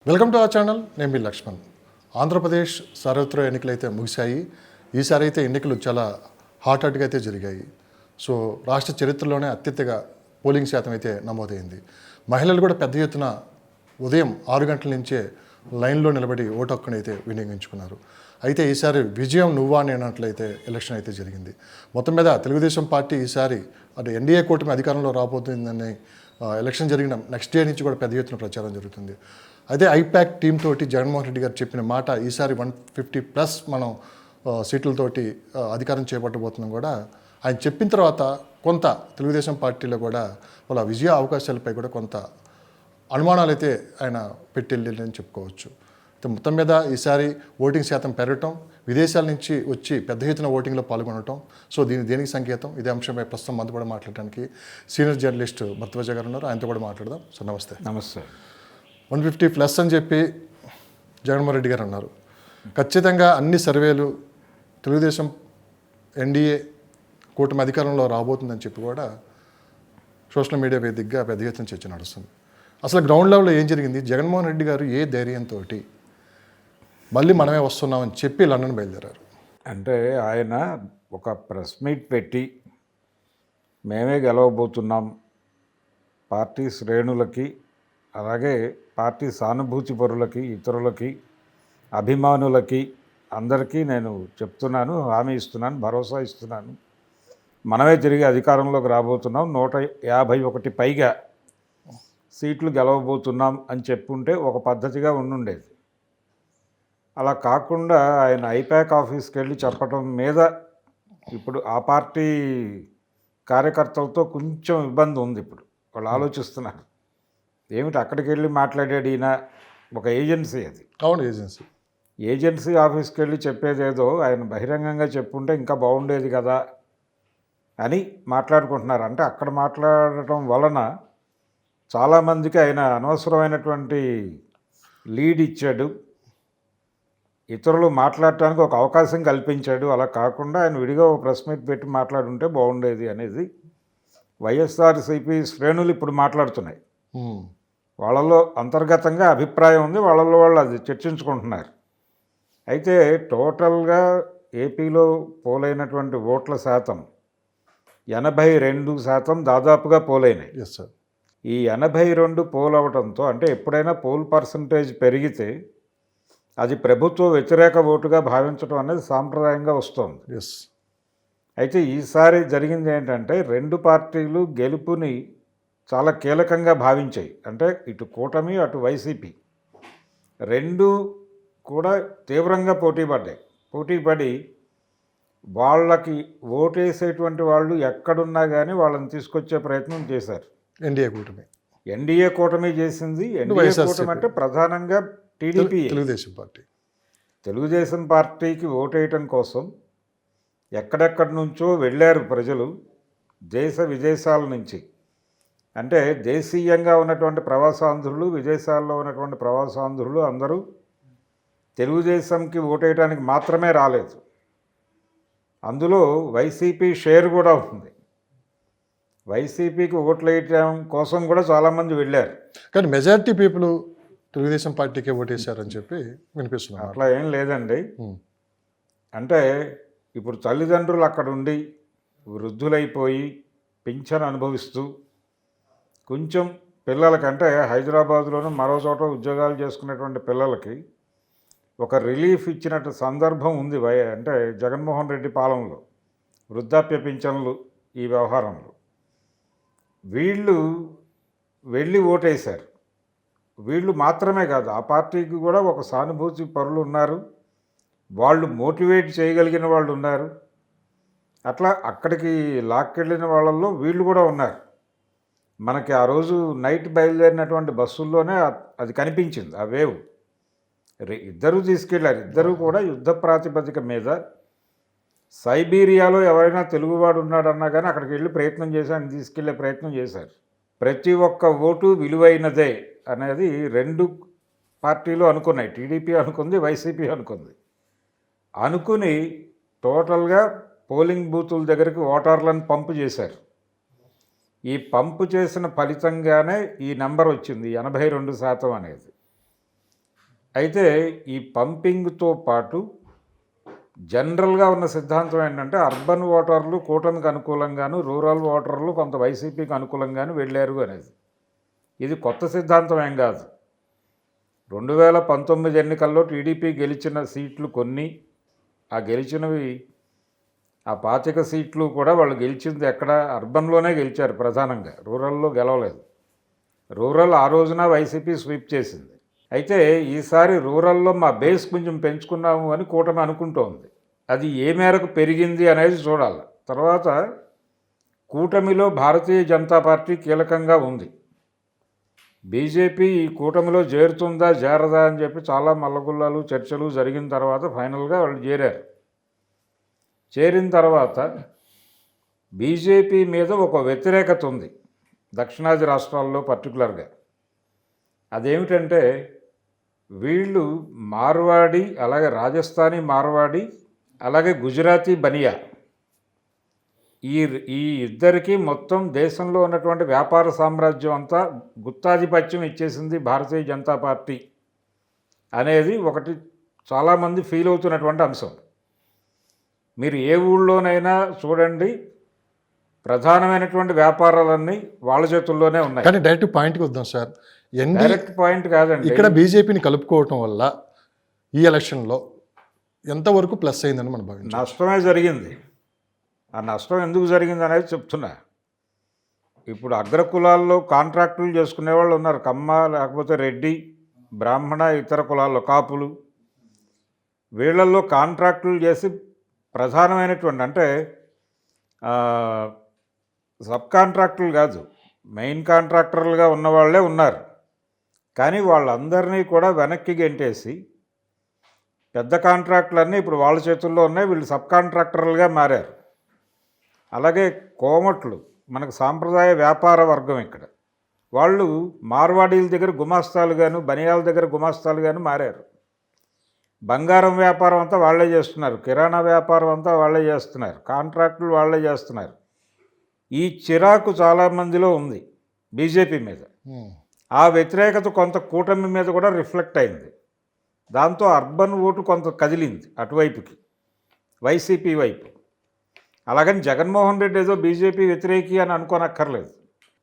Welcome to our channel. నేను మీ లక్ష్మణ్. ఆంధ్రప్రదేశ్ సార్వత్రిక ఎన్నికలు అయితే ముగిశాయి. ఈసారి అయితే ఎన్నికలు చాలా హాట్గా అయితే జరిగాయి. సో రాష్ట్ర చరిత్రలోనే అత్యధిక పోలింగ్ శాతం అయితే నమోదైంది. మహిళలు కూడా పెద్ద ఎత్తున ఉదయం 6 గంటల నుంచే లైన్లో నిలబడి ఓటు హక్కుని అయితే వినియోగించుకున్నారు. అయితే ఈసారి విజయం నువ్వా అని అన్నట్లయితే ఎలక్షన్ అయితే జరిగింది. మొత్తం మీద తెలుగుదేశం పార్టీ ఈసారి అంటే ఎన్డీఏ కూటమి అధికారంలో రాబోతుందని ఎలక్షన్ జరిగిన నెక్స్ట్ డే నుంచి కూడా పెద్ద ఎత్తున ప్రచారం జరుగుతుంది. అదే ఐపాక్ టీమ్ తోటి జగన్మోహన్ రెడ్డి గారు చెప్పిన మాట ఈసారి 150+ మనం సీట్లతోటి అధికారం చేపట్టబోతున్నాం కూడా ఆయన చెప్పిన తర్వాత కొంత తెలుగుదేశం పార్టీలో కూడా వాళ్ళ విజయ అవకాశాలపై కూడా కొంత అనుమానాలు అయితే ఆయన పెట్టెళ్ళని చెప్పుకోవచ్చు. మొత్తం మీద ఈసారి ఓటింగ్ శాతం పెరగటం, విదేశాల నుంచి వచ్చి పెద్ద ఎత్తున ఓటింగ్లో పాల్గొనటం, సో దేనికి సంకేతం? ఇదే అంశంపై ప్రస్తుతం మనతో కూడా మాట్లాడడానికి సీనియర్ జర్నలిస్ట్ భరద్వాజ గారు ఉన్నారు. ఆయనతో కూడా మాట్లాడదాం. సార్ నమస్తే. నమస్తే. 150+ అని చెప్పి జగన్మోహన్ రెడ్డి గారు అన్నారు. ఖచ్చితంగా అన్ని సర్వేలు తెలుగుదేశం ఎన్డీఏ కూటమి అధికారంలో రాబోతుందని చెప్పి కూడా సోషల్ మీడియా వేదికగా పెద్ద ఎత్తున చర్చ నడుస్తుంది. అసలు గ్రౌండ్ లెవెల్లో ఏం జరిగింది? జగన్మోహన్ రెడ్డి గారు ఏ ధైర్యంతో మళ్ళీ మనమే వస్తున్నామని చెప్పి లండన్ బయలుదేరారు? అంటే ఆయన ఒక ప్రెస్ మీట్ పెట్టి మేమే గెలవబోతున్నాం, పార్టీ శ్రేణులకి అలాగే పార్టీ సానుభూతి పరులకి ఇతరులకి అభిమానులకి అందరికీ నేను చెప్తున్నాను, హామీ ఇస్తున్నాను, భరోసా ఇస్తున్నాను, మనమే తిరిగి అధికారంలోకి రాబోతున్నాం, 151 పైగా సీట్లు గెలవబోతున్నాం అని చెప్పుంటే ఒక పద్ధతిగా ఉండుండేది. అలా కాకుండా ఆయన ఐపాక్ ఆఫీస్కి వెళ్ళి చెప్పడం మీద ఇప్పుడు ఆ పార్టీ కార్యకర్తలతో కొంచెం ఇబ్బంది ఉంది. ఇప్పుడు వాళ్ళు ఆలోచిస్తున్నారు, ఏమిటి అక్కడికి వెళ్ళి మాట్లాడాడు ఈయన, ఒక ఏజెన్సీ అది. అవును, ఏజెన్సీ ఆఫీస్కి వెళ్ళి చెప్పేదేదో ఆయన బహిరంగంగా చెప్పుంటే ఇంకా బాగుండేది కదా అని మాట్లాడుకుంటున్నారు. అంటే అక్కడ మాట్లాడటం వలన చాలామందికి ఆయన అనవసరమైనటువంటి లీడ్ ఇచ్చాడు, ఇతరులు మాట్లాడటానికి ఒక అవకాశం కల్పించాడు. అలా కాకుండా ఆయన విడిగా ఒక ప్రెస్ మీట్ పెట్టి మాట్లాడుంటే బాగుండేది అనేది వైఎస్ఆర్సీపీ శ్రేణులు ఇప్పుడు మాట్లాడుతున్నాయి. వాళ్ళలో అంతర్గతంగా అభిప్రాయం ఉంది, వాళ్ళలో వాళ్ళు అది చర్చించుకుంటున్నారు. అయితే టోటల్గా ఏపీలో పోలైనటువంటి ఓట్ల శాతం 82% దాదాపుగా పోలైనాయి. Yes sir. ఈ 82 పోల్ అవడంతో, అంటే ఎప్పుడైనా పోల్ పర్సంటేజ్ పెరిగితే అది ప్రభుత్వ వ్యతిరేక ఓటుగా భావించడం అనేది సాంప్రదాయంగా వస్తుంది. ఎస్. అయితే ఈసారి జరిగింది ఏంటంటే 2 పార్టీలు గెలుపుని చాలా కీలకంగా భావించాయి. అంటే ఇటు కూటమి అటు వైసీపీ 2 కూడా తీవ్రంగా పోటీపడి వాళ్ళకి ఓటేసేటువంటి వాళ్ళు ఎక్కడున్నా కానీ వాళ్ళని తీసుకొచ్చే ప్రయత్నం చేశారు. ఎన్డీఏ కూటమి చేసింది. ఎన్డీఏ కూటమి అంటే ప్రధానంగా టీడీపీ, తెలుగుదేశం పార్టీకి ఓటేయటం కోసం ఎక్కడెక్కడి నుంచో వెళ్ళారు ప్రజలు, దేశ విదేశాల నుంచి. అంటే దేశీయంగా ఉన్నటువంటి ప్రవాసాంధ్రులు, విదేశాల్లో ఉన్నటువంటి ప్రవాసాంధ్రులు అందరూ తెలుగుదేశంకి ఓటేయడానికి మాత్రమే రాలేదు. అందులో వైసీపీ షేర్ కూడా ఉంది. వైసీపీకి ఓట్లు వేయటం కోసం కూడా చాలామంది వెళ్ళారు. కానీ మెజారిటీ పీపుల్ తెలుగుదేశం పార్టీకే ఓటేశారని చెప్పి వినిపిస్తున్నారు. అట్లా ఏం లేదండి. అంటే ఇప్పుడు తల్లిదండ్రులు అక్కడ ఉండి వృద్ధులైపోయి పింఛన్ అనుభవిస్తూ కొంచెం పిల్లలకంటే హైదరాబాద్లోనూ మరో చోట ఉద్యోగాలు చేసుకునేటువంటి పిల్లలకి ఒక రిలీఫ్ ఇచ్చినట్టు సందర్భం ఉంది. అంటే జగన్మోహన్ రెడ్డి పాలనలో వృద్ధాప్య పింఛన్లు ఈ వ్యవహారంలో వీళ్ళు వెళ్ళి ఓటేశారు. వీళ్ళు మాత్రమే కాదు, ఆ పార్టీకి కూడా ఒక సానుభూతి పరులు ఉన్నారు, వాళ్ళు మోటివేట్ చేయగలిగిన వాళ్ళు ఉన్నారు. అట్లా అక్కడికి లాక్కెళ్ళిన వాళ్ళల్లో వీళ్ళు కూడా ఉన్నారు. మనకి ఆ రోజు నైట్ బయలుదేరినటువంటి బస్సుల్లోనే అది కనిపించింది, ఆ వేవ్. ఇద్దరూ తీసుకెళ్లారు. ఇద్దరూ కూడా యుద్ధ ప్రాతిపదిక మీద సైబీరియాలో ఎవరైనా తెలుగువాడు ఉన్నాడన్నా కానీ అక్కడికి వెళ్ళి ప్రయత్నం చేసి ఆయన తీసుకెళ్లే ప్రయత్నం చేశారు. ప్రతి ఒక్క ఓటు విలువైనదే అనేది 2 పార్టీలు అనుకున్నాయి. టీడీపీ అనుకుంది, వైసీపీ అనుకుని టోటల్గా పోలింగ్ బూతుల దగ్గరికి ఓటర్లను పంపు చేశారు. ఈ పంపు చేసిన ఫలితంగానే ఈ నెంబర్ వచ్చింది 82% అనేది. అయితే ఈ పంపింగ్తో పాటు జనరల్గా ఉన్న సిద్ధాంతం ఏంటంటే అర్బన్ ఓటర్లు కూటమికి అనుకూలంగాను రూరల్ ఓటర్లు కొంత వైసీపీకి అనుకూలంగాను వెళ్ళారు అనేది. ఇది కొత్త సిద్ధాంతం ఏం కాదు. 2019 ఎన్నికల్లో టీడీపీ గెలిచిన సీట్లు కొన్ని, ఆ గెలిచినవి ఆ 25 సీట్లు కూడా వాళ్ళు గెలిచింది ఎక్కడ అర్బన్లోనే గెలిచారు ప్రధానంగా, రూరల్లో గెలవలేదు. రూరల్ ఆ రోజున వైసీపీ స్వీప్ చేసింది. అయితే ఈసారి రూరల్లో మా బేస్ కొంచెం పెంచుకున్నాము అని కూటమి అనుకుంటోంది. అది ఏ మేరకు పెరిగింది అనేది చూడాలి. తర్వాత కూటమిలో భారతీయ జనతా పార్టీ కీలకంగా ఉంది. బీజేపీ ఈ కూటమిలో చేరుతుందా చేరదా అని చెప్పి చాలా మల్లగుల్లాలు చర్చలు జరిగిన తర్వాత ఫైనల్గా వాళ్ళు చేరారు. చేరిన తర్వాత బీజేపీ మీద ఒక వ్యతిరేకత ఉంది దక్షిణాది రాష్ట్రాల్లో పర్టికులర్గా. అదేమిటంటే వీళ్ళు మార్వాడి, అలాగే రాజస్థానీ మార్వాడి, అలాగే గుజరాతీ బనియా, ఈ ఇద్దరికి మొత్తం దేశంలో ఉన్నటువంటి వ్యాపార సామ్రాజ్యం అంతా గుత్తాధిపత్యం ఇచ్చేసింది భారతీయ జనతా పార్టీ అనేది ఒకటి చాలామంది ఫీల్ అవుతున్నటువంటి అంశం. మీరు ఏ ఊళ్ళోనైనా చూడండి, ప్రధానమైనటువంటి వ్యాపారాలన్నీ వాళ్ళ చేతుల్లోనే ఉన్నాయి. కానీ డైరెక్ట్ పాయింట్కి వద్దాం సార్. డైరెక్ట్ పాయింట్ కాదండి. ఇక్కడ బీజేపీని కలుపుకోవటం వల్ల ఈ ఎలక్షన్లో ఎంతవరకు ప్లస్ అయిందని మనం భావించాలి? నష్టమే జరిగింది. ఆ నష్టం ఎందుకు జరిగింది అనేది చెప్తున్నా. ఇప్పుడు అగ్రకులాల్లో కాంట్రాక్టులు చేసుకునే వాళ్ళు ఉన్నారు, కమ్మ, లేకపోతే రెడ్డి, బ్రాహ్మణ, ఇతర కులాల్లో కాపులు. వీళ్ళల్లో కాంట్రాక్టులు చేసి ప్రధానమైనటువంటి అంటే సబ్ కాంట్రాక్టులు కాదు, మెయిన్ కాంట్రాక్టర్లుగా ఉన్నవాళ్లే ఉన్నారు. కానీ వాళ్ళందరినీ కూడా వెనక్కి గెంటేసి పెద్ద కాంట్రాక్టులన్నీ ఇప్పుడు వాళ్ళ చేతుల్లో ఉన్నాయి, వీళ్ళు సబ్ కాంట్రాక్టర్లుగా మారారు. అలాగే కోమట్లు, మనకు సాంప్రదాయ వ్యాపార వర్గం ఇక్కడ, వాళ్ళు మార్వాడీల దగ్గర గుమాస్తాలుగాను, బనియాల దగ్గర గుమాస్తాలుగాను మారారు. బంగారం వ్యాపారం అంతా వాళ్ళే చేస్తున్నారు, కిరాణా వ్యాపారం అంతా వాళ్ళే చేస్తున్నారు, కాంట్రాక్టులు వాళ్ళే చేస్తున్నారు. ఈ చిరాకు చాలామందిలో ఉంది బీజేపీ మీద. ఆ వ్యతిరేకత కొంత కూటమి మీద కూడా రిఫ్లెక్ట్ అయింది. దాంతో అర్బన్ ఓటు కొంత కదిలింది అటువైపుకి, వైసీపీ వైపు. అలాగని జగన్మోహన్ రెడ్డి ఏదో బీజేపీ వ్యతిరేకి అని అనుకోనక్కర్లేదు.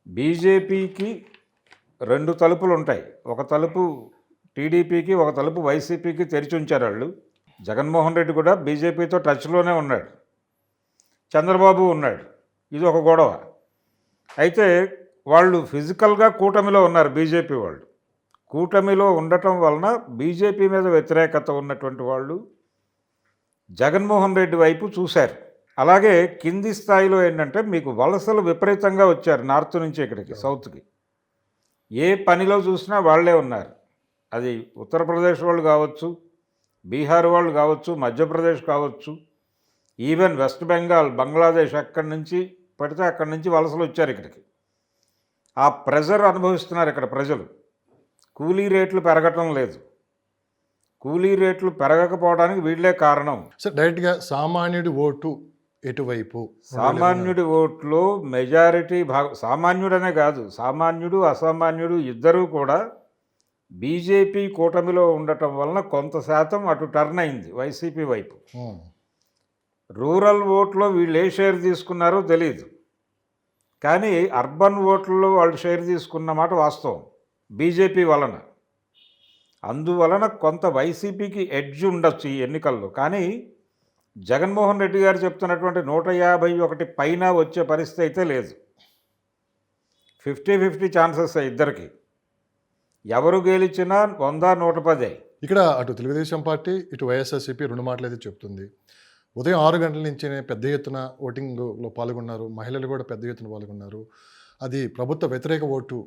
బీజేపీకి రెండు తలుపులు ఉంటాయి, ఒక తలుపు టీడీపీకి, ఒక తలుపు వైసీపీకి తెరిచి ఉంచారు వాళ్ళు. జగన్మోహన్ రెడ్డి కూడా బీజేపీతో టచ్లోనే ఉన్నాడు, చంద్రబాబు ఉన్నాడు, ఇది ఒక గొడవ. అయితే వాళ్ళు ఫిజికల్గా కూటమిలో ఉన్నారు బీజేపీ వాళ్ళు. కూటమిలో ఉండటం వలన బీజేపీ మీద వ్యతిరేకత ఉన్నటువంటి వాళ్ళు జగన్మోహన్ రెడ్డి వైపు చూశారు. అలాగే కింది స్థాయిలో ఏంటంటే మీకు వలసలు విపరీతంగా వచ్చారు నార్త్ నుంచి ఇక్కడికి సౌత్కి. ఏ పనిలో చూసినా వాళ్ళే ఉన్నారు. అది ఉత్తరప్రదేశ్ వాళ్ళు కావచ్చు, బీహార్ వాళ్ళు కావచ్చు, మధ్యప్రదేశ్ కావచ్చు, ఈవెన్ వెస్ట్ బెంగాల్, బంగ్లాదేశ్, ఎక్కడి నుంచి పడితే అక్కడి నుంచి వలసలు వచ్చారు ఇక్కడికి. ఆ ప్రెజర్ అనుభవిస్తున్నారు ఇక్కడ ప్రజలు. కూలీ రేట్లు పెరగటం లేదు. కూలీ రేట్లు పెరగకపోవడానికి వీళ్ళే కారణం. సార్ డైరెక్ట్గా సామాన్యుడి ఓటు ఎటువైపు? సామాన్యుడి ఓట్లో మెజారిటీ సామాన్యుడనే కాదు, సామాన్యుడు అసామాన్యుడు ఇద్దరూ కూడా బీజేపీ కూటమిలో ఉండటం వలన కొంత శాతం అటు టర్న్ అయింది వైసీపీ వైపు. రూరల్ ఓట్లో వీళ్ళు ఏ షేర్ తీసుకున్నారో తెలియదు, కానీ అర్బన్ ఓట్లలో వాళ్ళు షేర్ తీసుకున్న మాట వాస్తవం బీజేపీ వలన. అందువలన కొంత వైసీపీకి ఎడ్జ్ ఉండొచ్చు ఈ ఎన్నికల్లో. కానీ జగన్మోహన్ రెడ్డి గారు చెప్తున్నటువంటి 151 పైన వచ్చే పరిస్థితి అయితే లేదు. 50-50 ఛాన్సెస్ ఇద్దరికి. ఎవరు గెలిచినా 100-110. ఇక్కడ అటు తెలుగుదేశం పార్టీ, ఇటు వైఎస్ఆర్సీపీ రెండు మాటలు అయితే చెప్తుంది. ఉదయం 6 గంటల నుంచే పెద్ద ఎత్తున ఓటింగ్లో పాల్గొన్నారు, మహిళలు కూడా పెద్ద ఎత్తున పాల్గొన్నారు. అది ప్రభుత్వ వ్యతిరేక ఓటు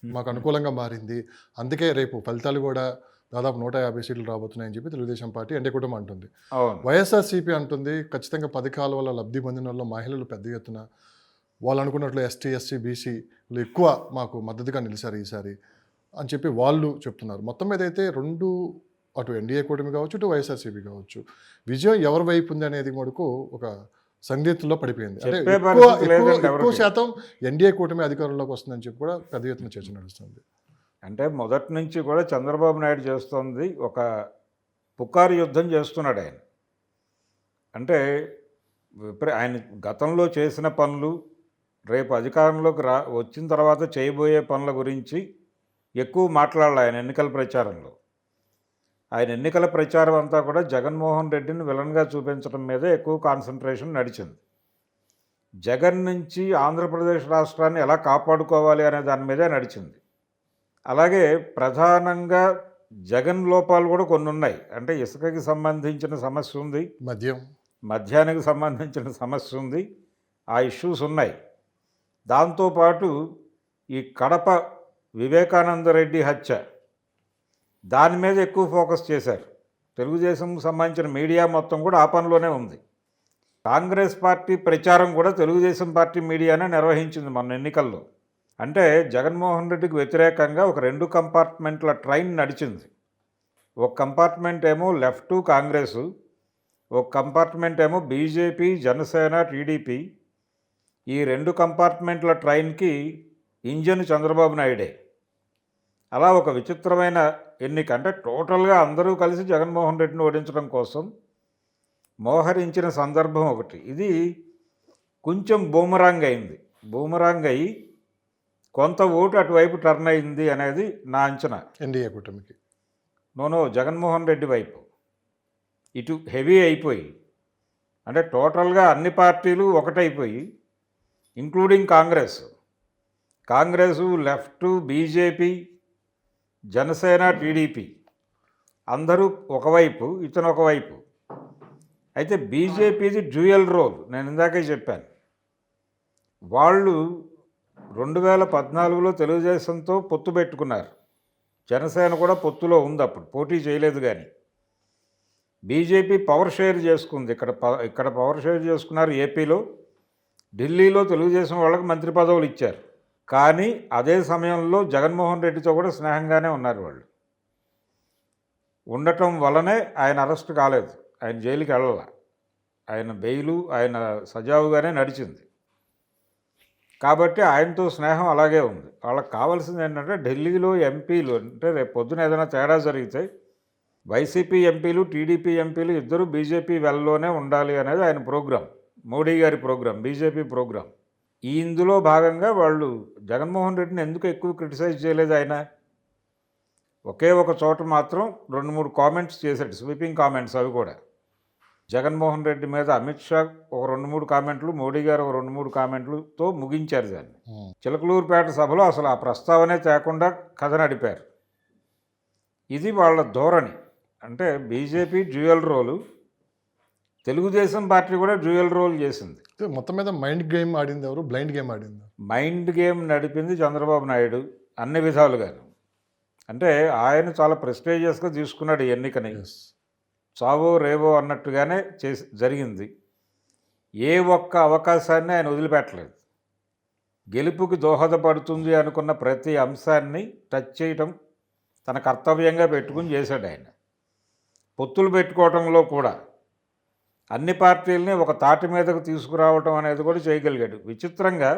మాకు అనుకూలంగా మారింది, అందుకే రేపు ఫలితాలు కూడా దాదాపు 150 సీట్లు రాబోతున్నాయని చెప్పి తెలుగుదేశం పార్టీ ఎన్డీ కూటమి అంటుంది. వైఎస్ఆర్సీపీ అంటుంది ఖచ్చితంగా పథకాల వల్ల లబ్ధి పొందిన వాళ్ళు మహిళలు పెద్ద ఎత్తున వాళ్ళు అనుకున్నట్లు ఎస్టీ, ఎస్సీ, బీసీలు ఎక్కువ మాకు మద్దతుగా నిలిచారు ఈసారి అని చెప్పి వాళ్ళు చెప్తున్నారు. మొత్తం మీద అయితే రెండు, అటు ఎన్డీఏ కూటమి కావచ్చు, ఇటు వైఎస్ఆర్సీపీ కావచ్చు, విజయం ఎవరి వైపు ఉంది అనేది మటుకు ఒక సందిగ్ధంలో పడిపోయింది. అంటే ఎక్కువ శాతం ఎన్డీఏ కూటమి అధికారంలోకి వస్తుందని చెప్పి కూడా పెద్ద ఎత్తున చర్చ నడుస్తుంది. అంటే మొదటి నుంచి కూడా చంద్రబాబు నాయుడు చేస్తుంది ఒక పుకారు యుద్ధం చేస్తున్నాడు ఆయన. అంటే ఆయన గతంలో చేసిన పనులు, రేపు అధికారంలోకి వచ్చిన తర్వాత చేయబోయే పనుల గురించి ఎక్కువ మాట్లాడాలి ఆయన ఎన్నికల ప్రచారంలో. ఆయన ఎన్నికల ప్రచారం అంతా కూడా జగన్మోహన్ రెడ్డిని విలన్గా చూపించడం మీదే ఎక్కువ కాన్సన్ట్రేషన్ నడిచింది. జగన్ నుంచి ఆంధ్రప్రదేశ్ రాష్ట్రాన్ని ఎలా కాపాడుకోవాలి అనే దాని మీదే నడిచింది. అలాగే ప్రధానంగా జగన్ లోపాలు కూడా కొన్ని ఉన్నాయి. అంటే ఇసుకకి సంబంధించిన సమస్య ఉంది, మద్యానికి సంబంధించిన సమస్య ఉంది, ఆ ఇష్యూస్ ఉన్నాయి. దాంతోపాటు ఈ కడప వివేకానందరెడ్డి హత్య, దాని మీద ఎక్కువ ఫోకస్ చేశారు. తెలుగుదేశంకు సంబంధించిన మీడియా మొత్తం కూడా ఆ పనిలోనే ఉంది. కాంగ్రెస్ పార్టీ ప్రచారం కూడా తెలుగుదేశం పార్టీ మీడియానే నిర్వహించింది మొన్న ఎన్నికల్లో. అంటే జగన్మోహన్ రెడ్డికి వ్యతిరేకంగా ఒక 2 కంపార్ట్మెంట్ల ట్రైన్ నడిచింది. ఒక కంపార్ట్మెంట్ ఏమో లెఫ్ట్ కాంగ్రెసు, ఒక కంపార్ట్మెంట్ ఏమో బీజేపీ, జనసేన, టీడీపీ. ఈ 2 కంపార్ట్మెంట్ల ట్రైన్కి ఇంజన్ చంద్రబాబు నాయుడే. అలా ఒక విచిత్రమైన ఎన్నిక. అంటే టోటల్గా అందరూ కలిసి జగన్మోహన్ రెడ్డిని ఓడించడం కోసం మోహరించిన సందర్భం ఒకటి. ఇది కొంచెం బూమరాంగ్ అయింది. బూమరాంగ్ అయ్యి కొంత ఓటు అటువైపు టర్న్ అయింది అనేది నా అంచనా. ఎన్డీఏ కూటమికి జగన్మోహన్ రెడ్డి వైపు ఇటు హెవీ అయిపోయి, అంటే టోటల్గా అన్ని పార్టీలు ఒకటైపోయి, including Congress, left, BJP, Janasena, TDP అందరూ ఒకవైపు, ఇతను ఒకవైపు. అయితే బీజేపీది డ్యూయల్ రోల్. నేను ఇందాకే చెప్పాను. వాళ్ళు 2014లో తెలుగుదేశంతో పొత్తు పెట్టుకున్నారు. జనసేన కూడా పొత్తులో ఉంది, అప్పుడు పోటీ చేయలేదు. కానీ బీజేపీ పవర్ షేర్ చేసుకుంది. ఇక్కడ పవర్ షేర్ చేసుకున్నారు ఏపీలో. ఢిల్లీలో తెలుగుదేశం వాళ్ళకి మంత్రి పదవులు ఇచ్చారు. కానీ అదే సమయంలో జగన్మోహన్ రెడ్డితో కూడా స్నేహంగానే ఉన్నారు వాళ్ళు. ఉండటం వల్లనే ఆయన అరెస్ట్ కాలేదు, ఆయన జైలుకి వెళ్ళాల. ఆయన బెయిలు ఆయన సజావుగానే నడిచింది. కాబట్టి ఆయనతో స్నేహం అలాగే ఉంది. వాళ్ళకి కావాల్సింది ఏంటంటే ఢిల్లీలో ఎంపీలు, అంటే రేపు పొద్దున ఏదైనా తేడా జరిగితే వైసీపీ ఎంపీలు, టీడీపీ ఎంపీలు ఇద్దరు బీజేపీ వెల్లోనే ఉండాలి అనేది ఆయన ప్రోగ్రాం, మోడీ గారి ప్రోగ్రాం, బీజేపీ ప్రోగ్రాం. ఇందులో భాగంగా వాళ్ళు జగన్మోహన్ రెడ్డిని ఎందుకు ఎక్కువ క్రిటిసైజ్ చేయలేదు. ఆయన ఒకే ఒక చోట మాత్రం 2-3 కామెంట్స్ చేశాడు, స్వీపింగ్ కామెంట్స్. అవి కూడా జగన్మోహన్ రెడ్డి మీద అమిత్ షా ఒక 2-3 కామెంట్లు, మోడీ గారు ఒక 2-3 కామెంట్లతో ముగించారు దాన్ని. చిలకలూరుపేట సభలో అసలు ఆ ప్రస్తావనే తేకుండా కథ నడిపారు. ఇది వాళ్ళ ధోరణి. అంటే బీజేపీ డ్యూయల్ రోలు, తెలుగుదేశం పార్టీ కూడా డ్యూయల్ రోల్ చేసింది. మొత్తం మీద మైండ్ గేమ్ ఆడింది ఎవరు? బ్లైండ్ గేమ్ ఆడింది. మైండ్ గేమ్ నడిపింది చంద్రబాబు నాయుడు అన్ని విధాలుగాను. అంటే ఆయన చాలా ప్రెస్టేజియస్గా తీసుకున్నాడు ఈ ఎన్నికని. చావో రేవో అన్నట్టుగానే జరిగింది. ఏ ఒక్క అవకాశాన్ని ఆయన వదిలిపెట్టలేదు. గెలుపుకి దోహదపడుతుంది అనుకున్న ప్రతి అంశాన్ని టచ్ చేయటం తన కర్తవ్యంగా పెట్టుకుని చేశాడు ఆయన. పొత్తులు పెట్టుకోవటంలో కూడా అన్ని పార్టీలని ఒక తాటి మీదకు తీసుకురావటం అనేది కూడా చేయగలిగాడు. విచిత్రంగా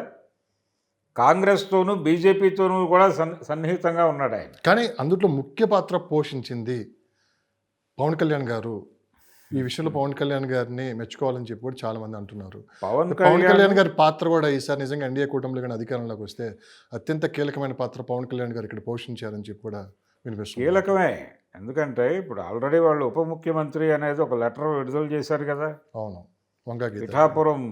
కాంగ్రెస్తోనూ బీజేపీతోనూ కూడా సన్నిహితంగా ఉన్నాడు ఆయన. కానీ అందులో ముఖ్య పాత్ర పోషించింది పవన్ కళ్యాణ్ గారు. ఈ విషయంలో పవన్ కళ్యాణ్ గారిని మెచ్చుకోవాలని చెప్పి కూడా చాలా మంది అంటున్నారు. పవన్ కళ్యాణ్ గారి పాత్ర కూడా ఈసారి నిజంగా ఎన్డీఏ కూటమిలో కానీ అధికారంలోకి వస్తే అత్యంత కీలకమైన పాత్ర పవన్ కళ్యాణ్ గారు ఇక్కడ పోషించారని చెప్పి కూడా వినిపిస్తుంది. కీలకమే. ఎందుకంటే ఇప్పుడు ఆల్రెడీ వాళ్ళు ఉప ముఖ్యమంత్రి అనేది ఒక లెటర్ విడుదల చేశారు కదా. అవును. వంగాగీత పిఠాపురం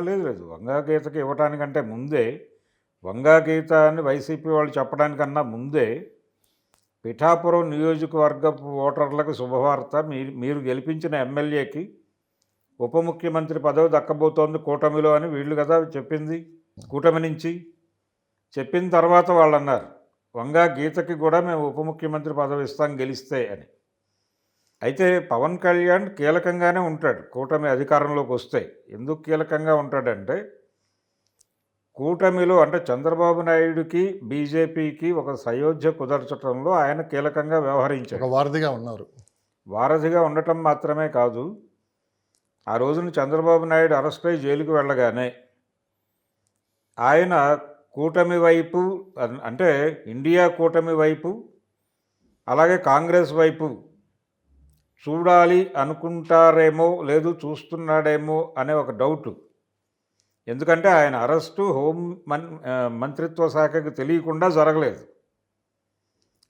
లేదు వంగాగీతకి ఇవ్వటానికంటే ముందే, వంగాగీత అని వైసీపీ వాళ్ళు చెప్పడానికన్నా ముందే పిఠాపురం నియోజకవర్గపు ఓటర్లకు శుభవార్త, మీరు గెలిపించిన ఎమ్మెల్యేకి ఉప ముఖ్యమంత్రి పదవి దక్కబోతోంది కూటమిలో అని వీళ్ళు కదా చెప్పింది. కూటమి నుంచి చెప్పిన తర్వాత వాళ్ళు అన్నారు వంగాగీతకి కూడా మేము ఉప ముఖ్యమంత్రి పదవి ఇస్తాం గెలిస్తే అని. అయితే పవన్ కళ్యాణ్ కీలకంగానే ఉంటాడు కూటమి అధికారంలోకి వస్తే. ఎందుకు కీలకంగా ఉంటాడంటే కూటమిలో, అంటే చంద్రబాబు నాయుడుకి బీజేపీకి ఒక సయోధ్య కుదర్చడంలో ఆయన కీలకంగా వ్యవహరించారు. వారధిగా ఉన్నారు. వారధిగా ఉండటం మాత్రమే కాదు, ఆ రోజున చంద్రబాబు నాయుడు అరెస్ట్ అయి జైలుకు వెళ్ళగానే ఆయన కూటమి వైపు అంటే ఇండియా కూటమి వైపు అలాగే కాంగ్రెస్ వైపు చూడాలి అనుకుంటారేమో లేదు చూస్తున్నాడేమో అనే ఒక డౌటు. ఎందుకంటే ఆయన అరెస్టు మంత్రిత్వ శాఖకి తెలియకుండా జరగలేదు.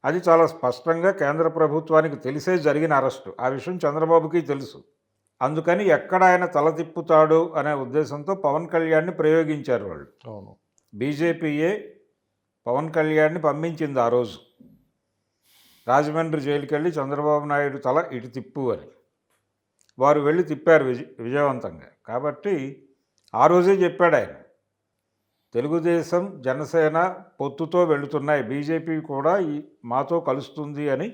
అది చాలా స్పష్టంగా కేంద్ర ప్రభుత్వానికి తెలిసే జరిగిన అరెస్టు. ఆ విషయం చంద్రబాబుకి తెలుసు. అందుకని ఎక్కడ ఆయన తల తిప్పుతాడు అనే ఉద్దేశంతో పవన్ కళ్యాణ్ని ప్రయోగించారు వాళ్ళు. అవును. బీజేపీయే పవన్ కళ్యాణ్ని పంపించింది ఆ రోజు. రాజమండ్రి జైలుకి వెళ్ళి చంద్రబాబు నాయుడు తల ఇటు తిప్పు అని. వారు వెళ్ళి తిప్పారు విజయవంతంగా. కాబట్టి ఆ రోజే చెప్పాడు ఆయన, తెలుగుదేశం జనసేన పొత్తుతో వెళుతున్నాయి, బీజేపీ కూడా మాతో కలుస్తుంది అని